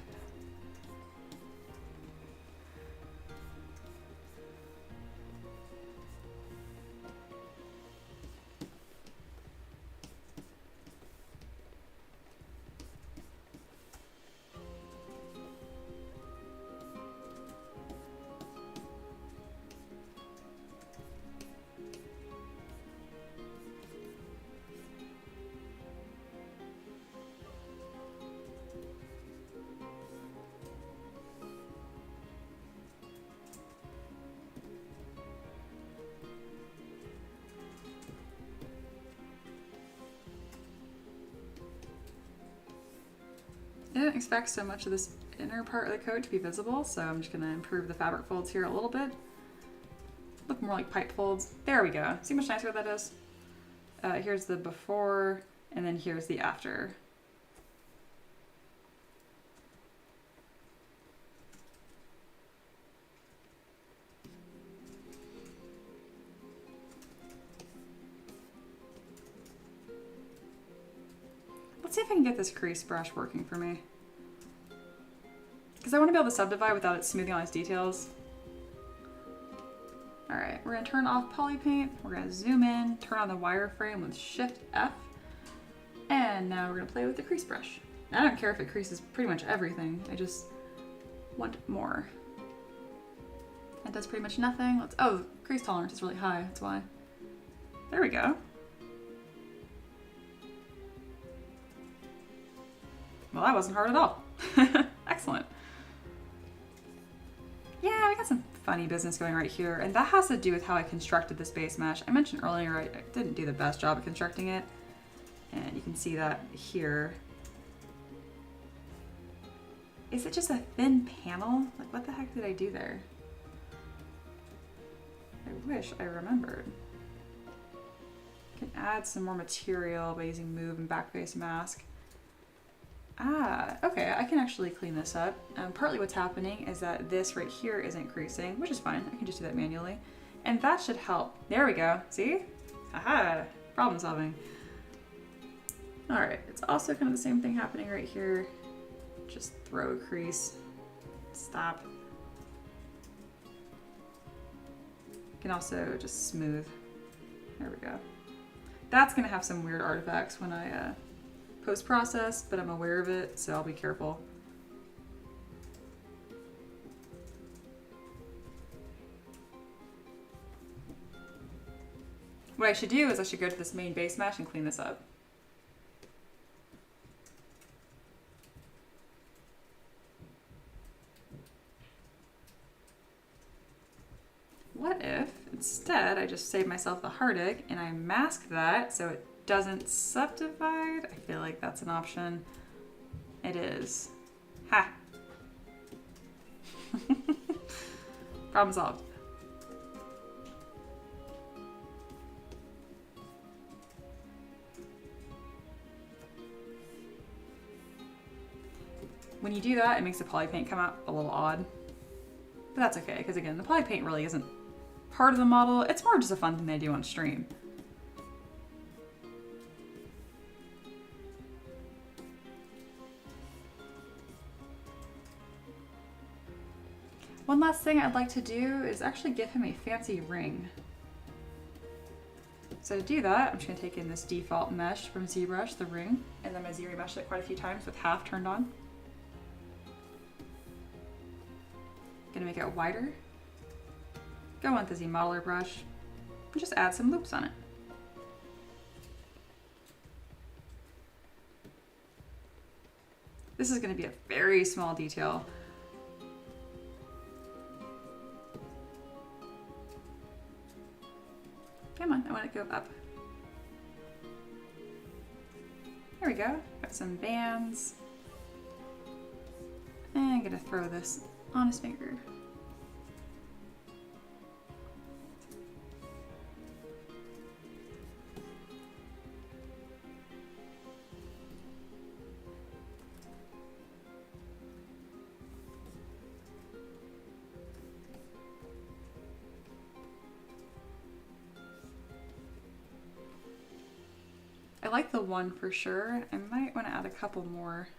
I didn't expect so much of this inner part of the coat to be visible, so I'm just going to improve the fabric folds here a little bit. Look more like pipe folds. There we go. See how much nicer that is? Here's the before, and then here's the after. Let's see if I can get this crease brush working for me. Because I want to be able to subdivide without it smoothing all its details. Alright, we're going to turn off poly paint. We're going to zoom in, turn on the wireframe with Shift F. And now we're going to play with the crease brush. I don't care if it creases pretty much everything. I just want more. It does pretty much nothing. Oh, crease tolerance is really high. That's why. There we go. Well, that wasn't hard at all. Excellent. Yeah, we got some funny business going right here, and that has to do with how I constructed this base mesh. I mentioned earlier I didn't do the best job of constructing it, and you can see that here. Is it just a thin panel? Like, what the heck did I do there? I wish I remembered. I can add some more material by using move and backface mask. Ah, okay, I can actually clean this up. Partly what's happening is that this right here isn't creasing, which is fine. I can just do that manually. And that should help. There we go. See? Aha! Problem solving. Alright, it's also kind of the same thing happening right here. Just throw a crease. Stop. You can also just smooth. There we go. That's going to have some weird artifacts when I post-process, but I'm aware of it, so I'll be careful. What I should do is I should go to this main base mesh and clean this up. What if instead I just save myself the heartache and I mask that so it doesn't subdivide? I feel like that's an option. It is. Ha! Problem solved. When you do that, it makes the poly paint come out a little odd. But that's okay, because again, the poly paint really isn't part of the model. It's more just a fun thing they do on stream. One last thing I'd like to do is actually give him a fancy ring. So to do that, I'm just going to take in this default mesh from ZBrush, the ring, and then I'm going to ZRemesh it quite a few times with half turned on. Gonna make it wider. Go with the Z modeler brush and just add some loops on it. This is gonna be a very small detail. Come on, I want it to go up. There we go. Got some bands. And I'm gonna throw this on his finger. I like the one for sure. I might want to add a couple more.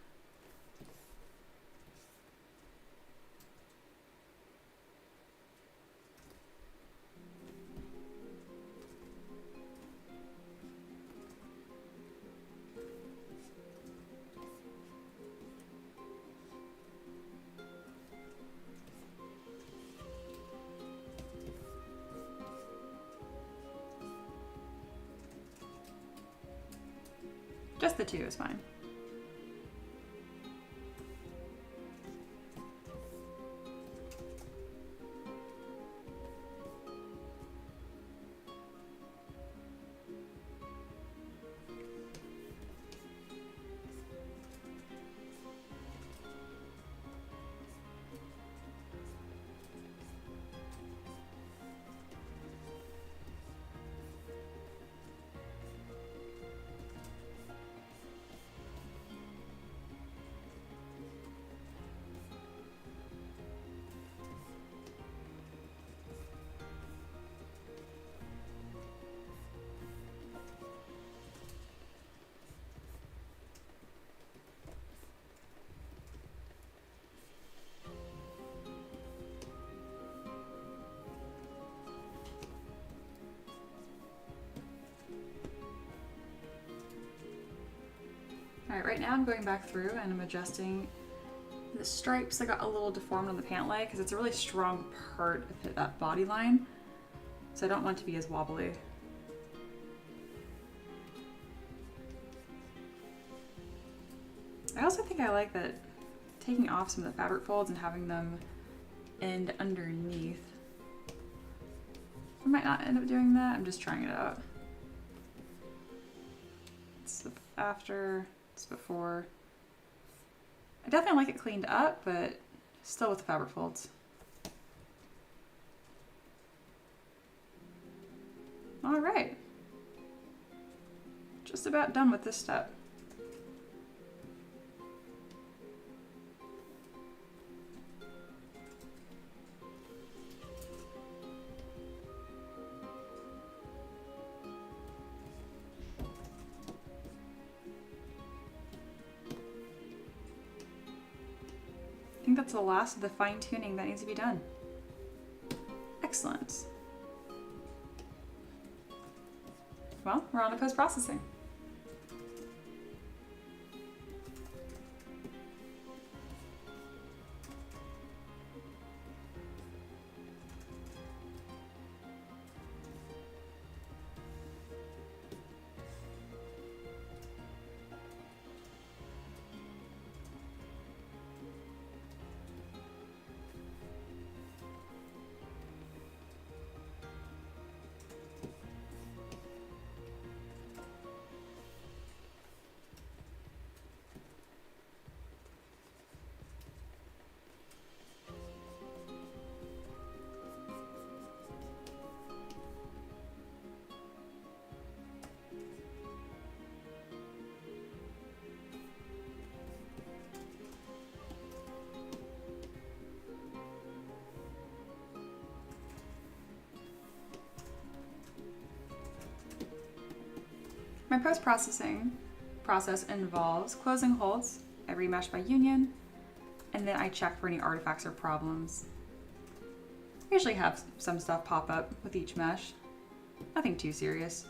Just the two is fine. All right, right now I'm going back through and I'm adjusting the stripes that got a little deformed on the pant leg because it's a really strong part of that body line. So I don't want it to be as wobbly. I also think I like that taking off some of the fabric folds and having them end underneath. I might not end up doing that, I'm just trying it out. It's the after. Before. I definitely like it cleaned up, but still with the fabric folds. All right. Just about done with this step. think that's the last of the fine tuning that needs to be done. Excellent. Well, we're on to post-processing. My post-processing process involves closing holds. I remesh by union, and then I check for any artifacts or problems. I usually have some stuff pop up with each mesh. Nothing too serious.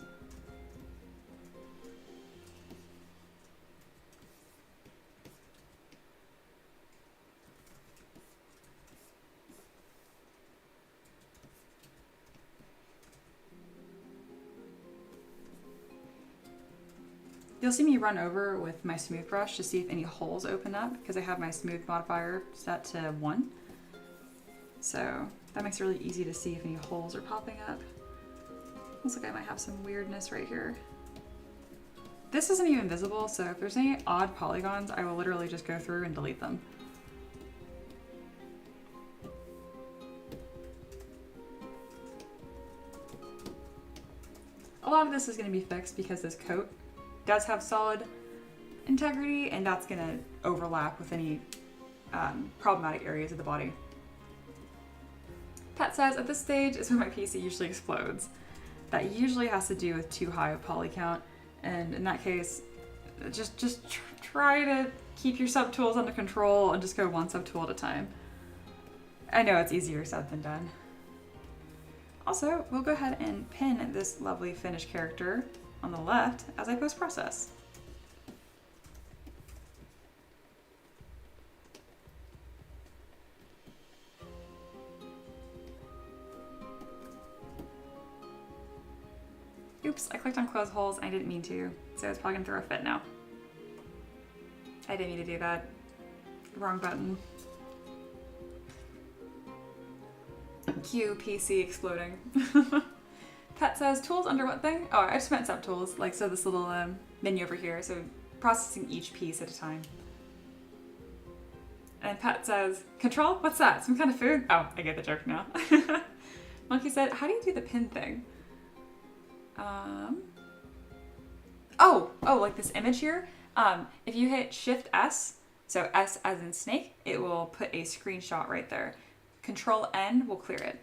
You'll see me run over with my smooth brush to see if any holes open up because I have my smooth modifier set to 1. So that makes it really easy to see if any holes are popping up. Looks like I might have some weirdness right here. This isn't even visible, so if there's any odd polygons, I will literally just go through and delete them. A lot of this is going to be fixed because this coat does have solid integrity, and that's going to overlap with any problematic areas of the body. Pat says, at this stage is when my PC usually explodes. That usually has to do with too high a poly count, and in that case, just try to keep your subtools under control and just go one subtool at a time. I know it's easier said than done. Also, we'll go ahead and pin this lovely finished character on the left as I post-process. Oops, I clicked on close holes and I didn't mean to, so it's probably gonna throw a fit now. I didn't mean to do that. Wrong button. Cue PC exploding. Pat says, tools under what thing? Oh, I just meant subtools, like so this little menu over here, so processing each piece at a time. And Pat says, control? What's that? Some kind of food? Oh, I get the joke now. Monkey said, how do you do the pin thing? Oh, like this image here? If you hit Shift S, so S as in snake, it will put a screenshot right there. Control N will clear it.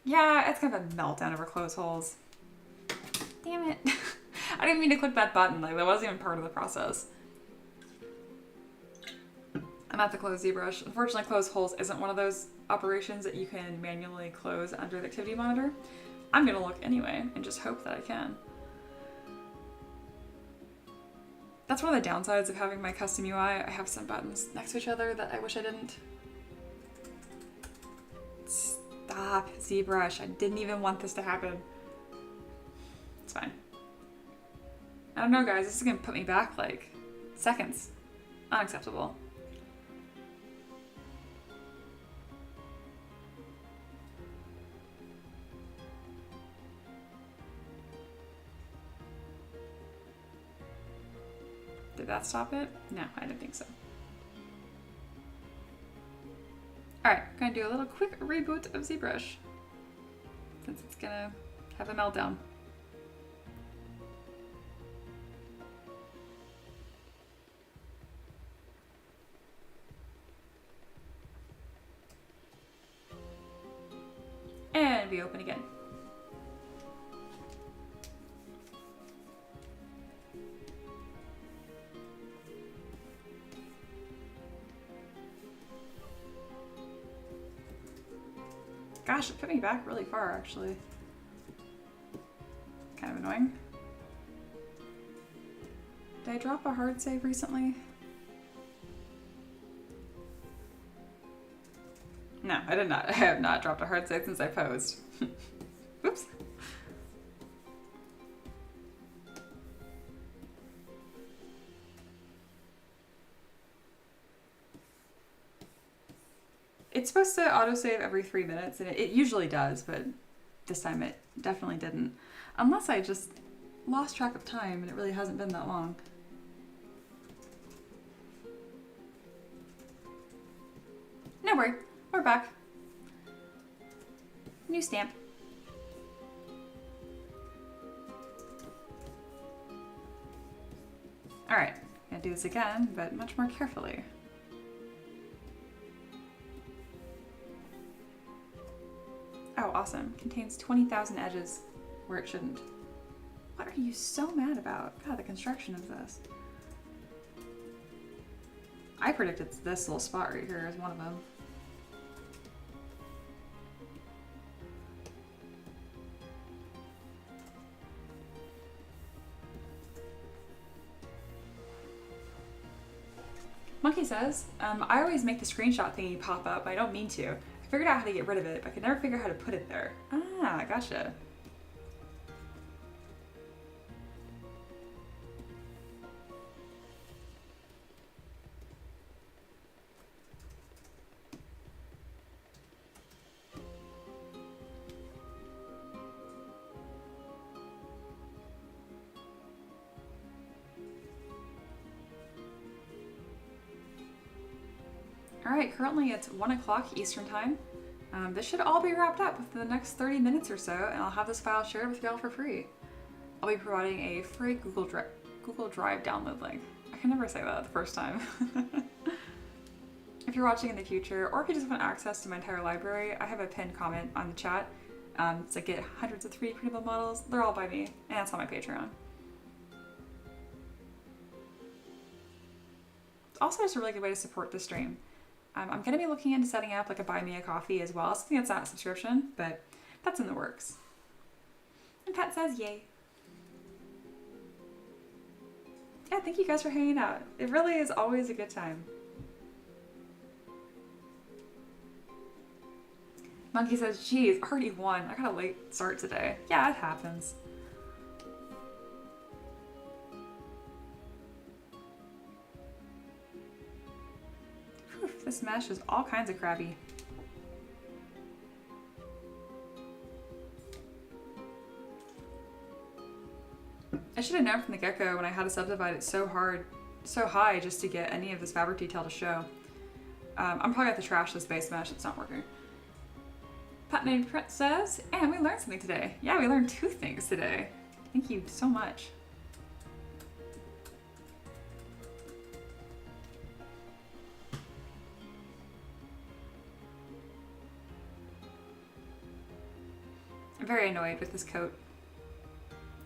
Yeah, it's kind of a meltdown over close holes. Damn it. I didn't mean to click that button, like that wasn't even part of the process. I'm at the close ZBrush. Unfortunately, close holes isn't one of those operations that you can manually close under the activity monitor. I'm gonna look anyway and just hope that I can. That's one of the downsides of having my custom UI. I have some buttons next to each other that I wish I didn't. Stop, ZBrush. I didn't even want this to happen. It's fine. I don't know, guys. This is gonna put me back like seconds. Unacceptable. Did that stop it? No, I don't think so. Alright, I'm gonna do a little quick reboot of ZBrush since it's gonna have a meltdown. And we open again. Gosh, it put me back really far, actually. Kind of annoying. Did I drop a hard save recently? No, I did not. I have not dropped a hard save since I posed. Oops. It's supposed to autosave every 3 minutes, and it usually does, but this time it definitely didn't. Unless I just lost track of time and it really hasn't been that long. No worry, we're back. New stamp. Alright, gonna do this again, but much more carefully. Oh, awesome. Contains 20,000 edges where it shouldn't. What are you so mad about? God, the construction of this. I predicted this little spot right here as one of them. Monkey says, I always make the screenshot thingy pop up, but I don't mean to. I figured out how to get rid of it, but I could never figure out how to put it there. Ah, gotcha. Alright, currently it's 1 o'clock Eastern Time. This should all be wrapped up within the next 30 minutes or so, and I'll have this file shared with y'all for free. I'll be providing a free Google Drive download link. I can never say that the first time. If you're watching in the future, or if you just want access to my entire library, I have a pinned comment on the chat. To get hundreds of 3D printable models. They're all by me, and that's on my Patreon. It's also just a really good way to support the stream. I'm going to be looking into setting up like a buy me a coffee as well. Something that's not a subscription, but that's in the works. And Pat says yay. Yeah, thank you guys for hanging out. It really is always a good time. Monkey says, geez, already won. I got a late start today. Yeah, it happens. Whew, this mesh is all kinds of crabby. I should have known from the get-go when I had to subdivide it so high just to get any of this fabric detail to show. I'm probably going to have to trash this base mesh. It's not working. Pat named Print says, and we learned something today. Yeah, we learned 2 things today. Thank you so much. I'm very annoyed with this coat.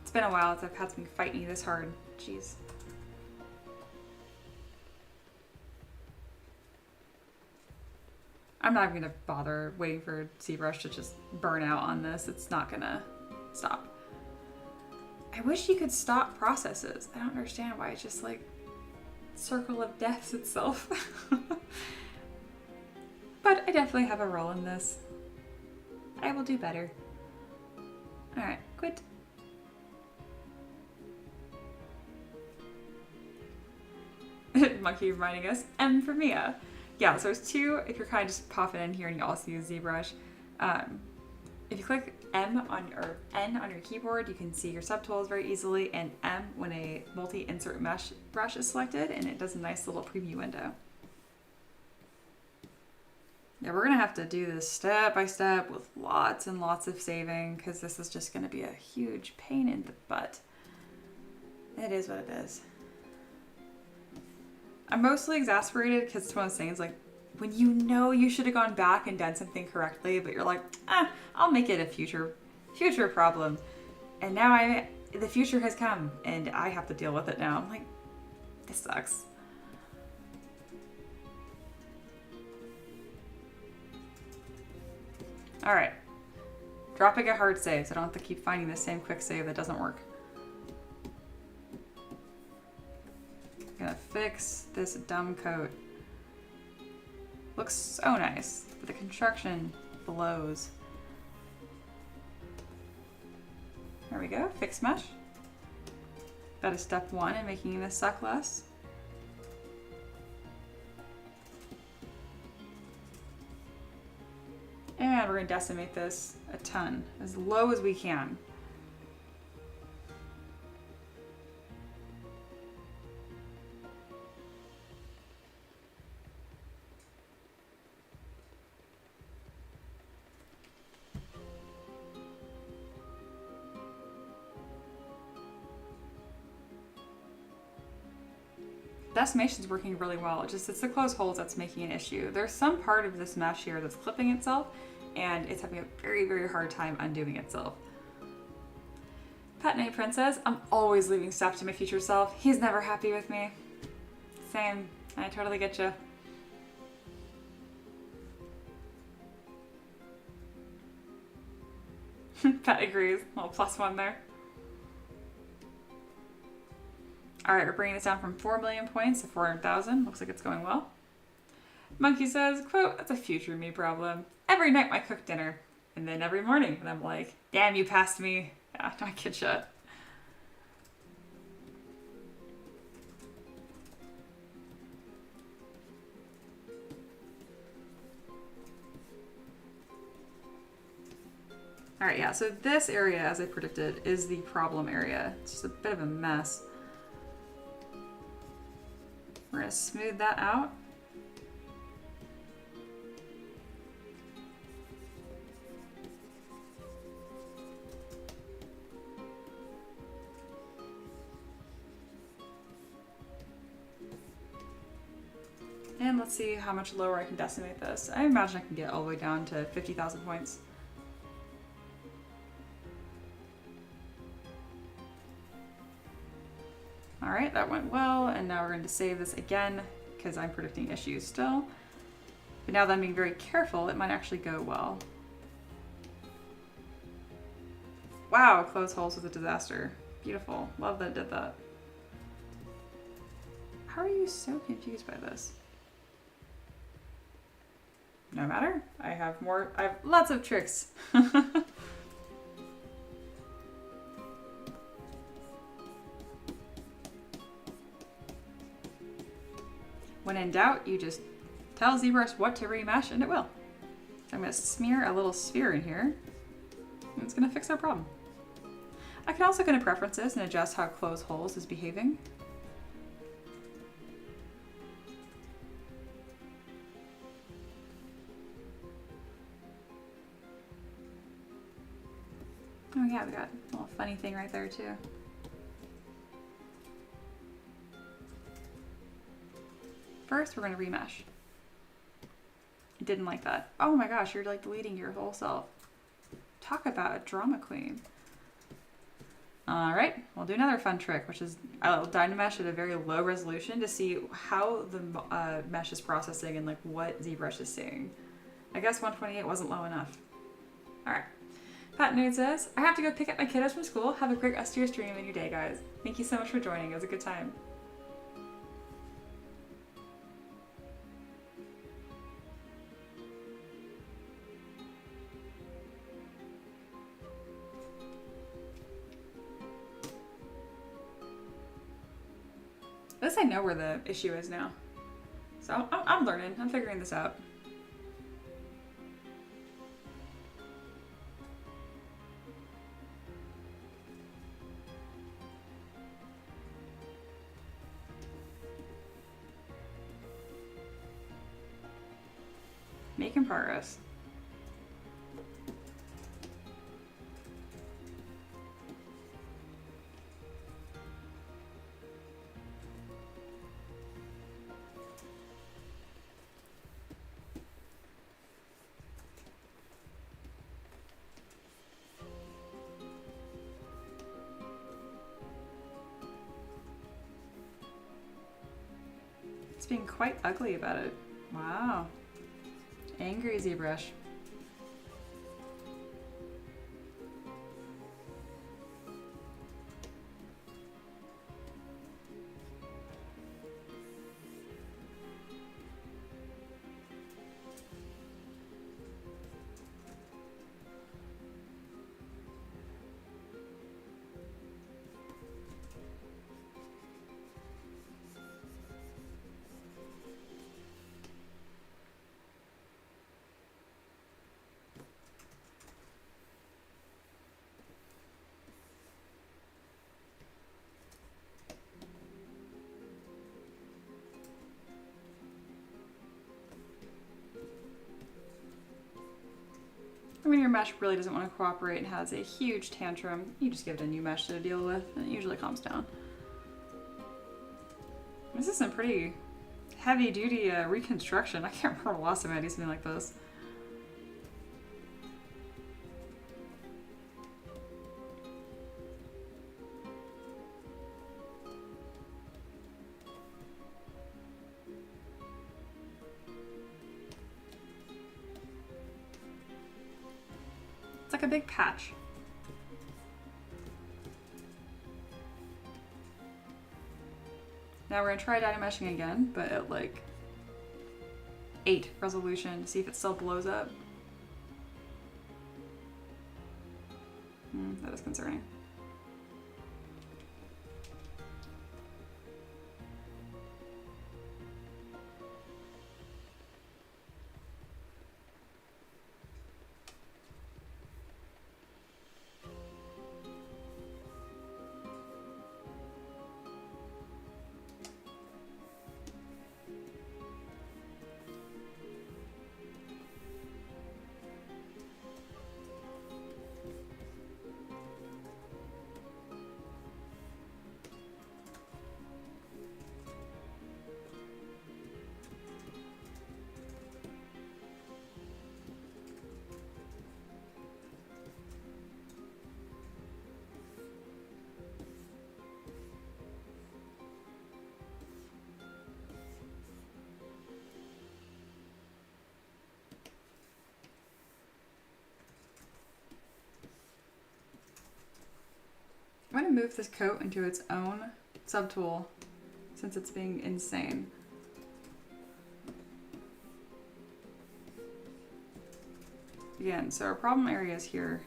It's been a while since I've had something fight me this hard. Jeez. I'm not even gonna bother waiting for ZBrush to just burn out on this. It's not gonna stop. I wish you could stop processes. I don't understand why it's just like circle of deaths itself. But I definitely have a role in this. I will do better. Alright, quit. Monkey reminding us, M for Mia. Yeah, so there's 2, if you're kind of just popping in here and you also use ZBrush. If you click N on your keyboard, you can see your subtools very easily, and M when a multi-insert mesh brush is selected, and it does a nice little preview window. Yeah, we're gonna have to do this step by step with lots and lots of saving, because this is just gonna be a huge pain in the butt. It is what it is. I'm mostly exasperated because it's one of those things like when you know you should have gone back and done something correctly, but you're like, I'll make it a future problem. And now the future has come and I have to deal with it now. I'm like, this sucks. All right, Dropping a hard save, so I don't have to keep finding the same quick save that doesn't work. Gonna fix this dumb coat. Looks so nice, but the construction blows. There we go, fix mesh. That is step one in making this suck less. And we're gonna decimate this a ton, as low as we can. Decimation's working really well, it's the closed holes that's making an issue. There's some part of this mesh here that's clipping itself, and it's having a very, very hard time undoing itself. Pet Name Prince says, I'm always leaving stuff to my future self. He's never happy with me. Same, I totally get you. Pet agrees, little +1 there. All right, we're bringing this down from 4 million points to 400,000. Looks like it's going well. Monkey says, quote, that's a future me problem. Every night I cook dinner, and then every morning. And I'm like, damn, you passed me. Yeah, I kid you. All right, yeah, so this area, as I predicted, is the problem area. It's just a bit of a mess. We're gonna smooth that out. And let's see how much lower I can decimate this. I imagine I can get all the way down to 50,000 points. All right, that went well, and now we're going to save this again because I'm predicting issues still. But now that I'm being very careful, it might actually go well. Wow, close holes was a disaster. Beautiful. Love that it did that. How are you so confused by this? No matter. I have lots of tricks. When in doubt, you just tell ZBrush what to remesh and it will. So I'm going to smear a little sphere in here, and it's going to fix our problem. I can also go to preferences and adjust how closed holes is behaving. Oh yeah, we got a little funny thing right there too. First, we're going to remesh. I didn't like that. Oh my gosh, you're like deleting your whole self. Talk about a drama queen. All right, we'll do another fun trick, which is I'll dynamesh at a very low resolution to see how the mesh is processing and like what ZBrush is seeing. I guess 128 wasn't low enough. All right. Pat Nude says, I have to go pick up my kiddos from school. Have a great rest of your stream and your day, guys. Thank you so much for joining. It was a good time. At least I know where the issue is now. So I'm learning. I'm figuring this out. Making progress. It's being quite ugly about it. Wow. Angry ZBrush. when your mesh really doesn't want to cooperate and has a huge tantrum, you just give it a new mesh to deal with, and it usually calms down. This is some pretty heavy-duty reconstruction. I can't remember the last time I did something like this. It's like a big patch. Now we're gonna try Dynameshing again, but at like 8 resolution to see if it still blows up. That is concerning. I'm going to move this coat into its own subtool since it's being insane. Again, so our problem area is here.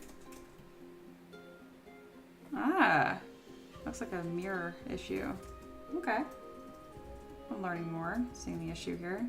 Ah, looks like a mirror issue. Okay. I'm learning more, seeing the issue here.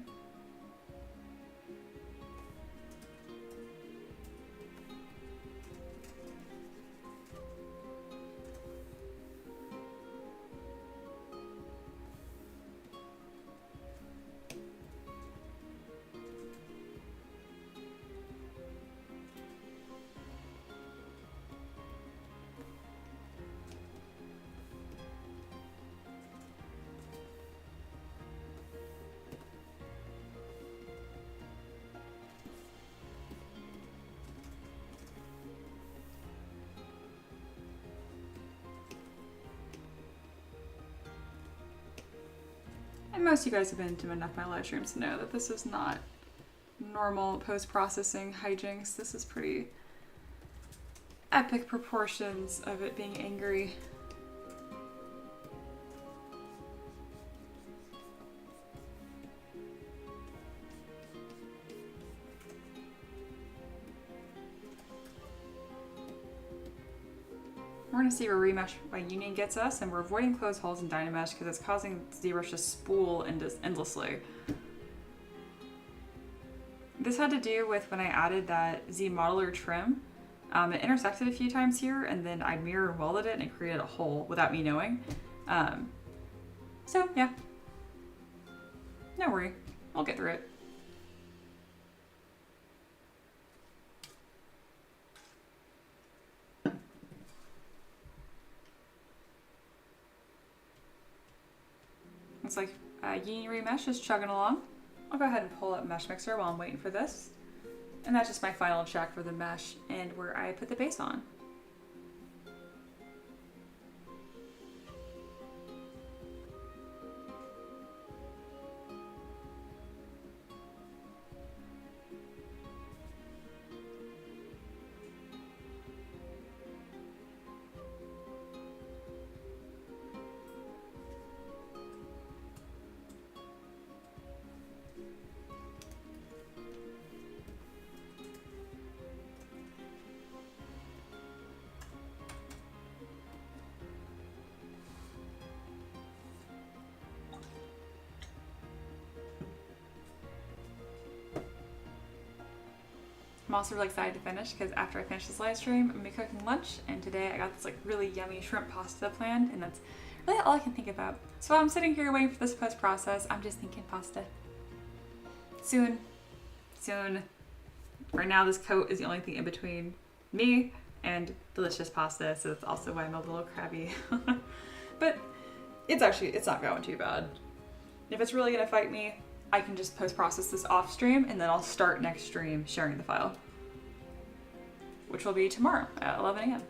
And most of you guys have been to enough of my live streams to know that this is not normal post-processing hijinks. This is pretty epic proportions of it being angry. We're going to see where remesh by union gets us, and we're avoiding closed holes in Dynamesh because it's causing ZBrush to spool endlessly. This had to do with when I added that Z modeler trim. It intersected a few times here, and then I mirror welded it and it created a hole without me knowing. So yeah, no worry, I'll get through it. Looks like Union Remesh is chugging along. I'll go ahead and pull up Mesh Mixer while I'm waiting for this. And that's just my final check for the mesh and where I put the base on. I'm also really excited to finish because after I finish this live stream, I'm gonna be cooking lunch, and today I got this like really yummy shrimp pasta planned, and that's really all I can think about. So while I'm sitting here waiting for this post process, I'm just thinking pasta. Soon, Right now, this coat is the only thing in between me and delicious pasta, so that's also why I'm a little crabby. But it's not going too bad. If it's really gonna fight me, I can just post-process this off stream, and then I'll start next stream sharing the file, which will be tomorrow at 11 a.m.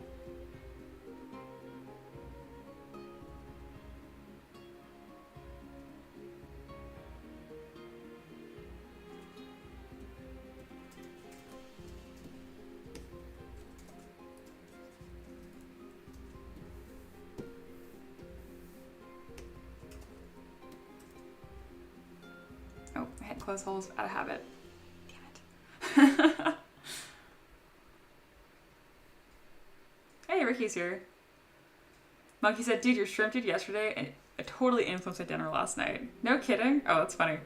Oh, I hit close holes out of habit. Damn it. Hey, Ricky's here. Monkey said, dude, your shrimp did yesterday, and it totally influenced my dinner last night. No kidding? Oh, that's funny.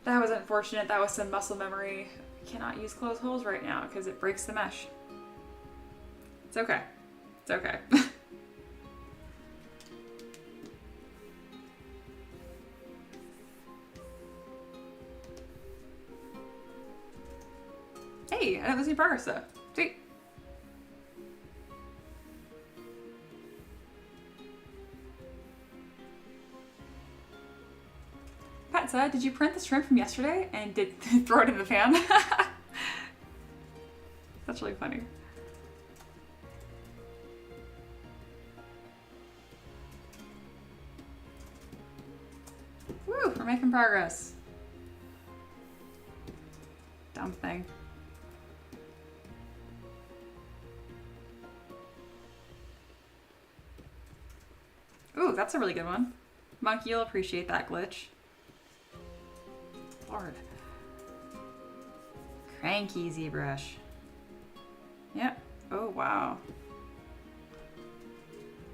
That was unfortunate. That was some muscle memory. I cannot use closed holes right now because it breaks the mesh. It's okay. It's okay. Hey, I didn't lose any progress though. Sweet. Pat said, did you print the shrimp from yesterday and did throw it in the fan? That's really funny. Woo, we're making progress. Dumb thing. Ooh, that's a really good one. Monkey, you'll appreciate that glitch. Lord. Cranky ZBrush. Yep. Oh, wow.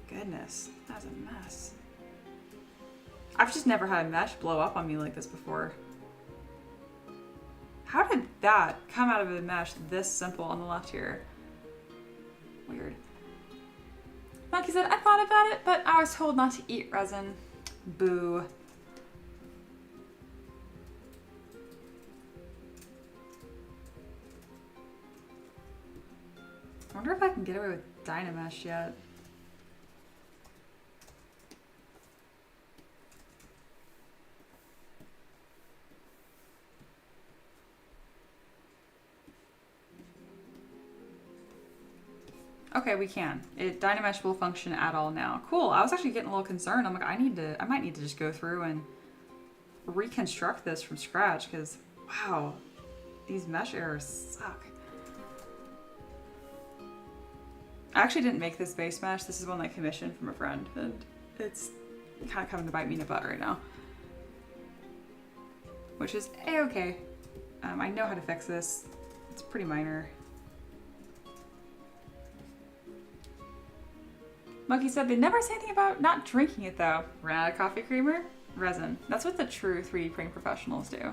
Goodness, that's a mess. I've just never had a mesh blow up on me like this before. How did that come out of a mesh this simple on the left here? Weird. Monkey said, I thought about it, but I was told not to eat resin. Boo. I wonder if I can get away with Dynamesh yet. Okay, we can. Dynamesh will function at all now. Cool. I was actually getting a little concerned. I'm like, I might need to just go through and reconstruct this from scratch because, wow, these mesh errors suck. I actually didn't make this base mesh. This is one I commissioned from a friend, and it's kind of coming to bite me in the butt right now, which is a-okay. I know how to fix this. It's pretty minor. Monkey said they never say anything about not drinking it though. Ran out of coffee creamer? Resin. That's what the true 3D printing professionals do.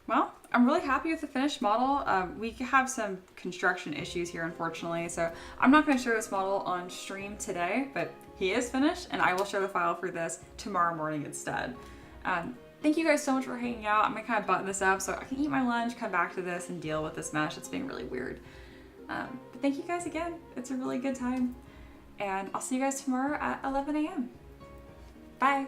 Well, I'm really happy with the finished model. We have some construction issues here, unfortunately, so I'm not going to show this model on stream today, but he is finished, and I will show the file for this tomorrow morning instead. Thank you guys so much for hanging out. I'm going to kind of button this up so I can eat my lunch, come back to this, and deal with this mesh. It's being really weird. But thank you guys again. It's a really good time, and I'll see you guys tomorrow at 11 a.m. Bye!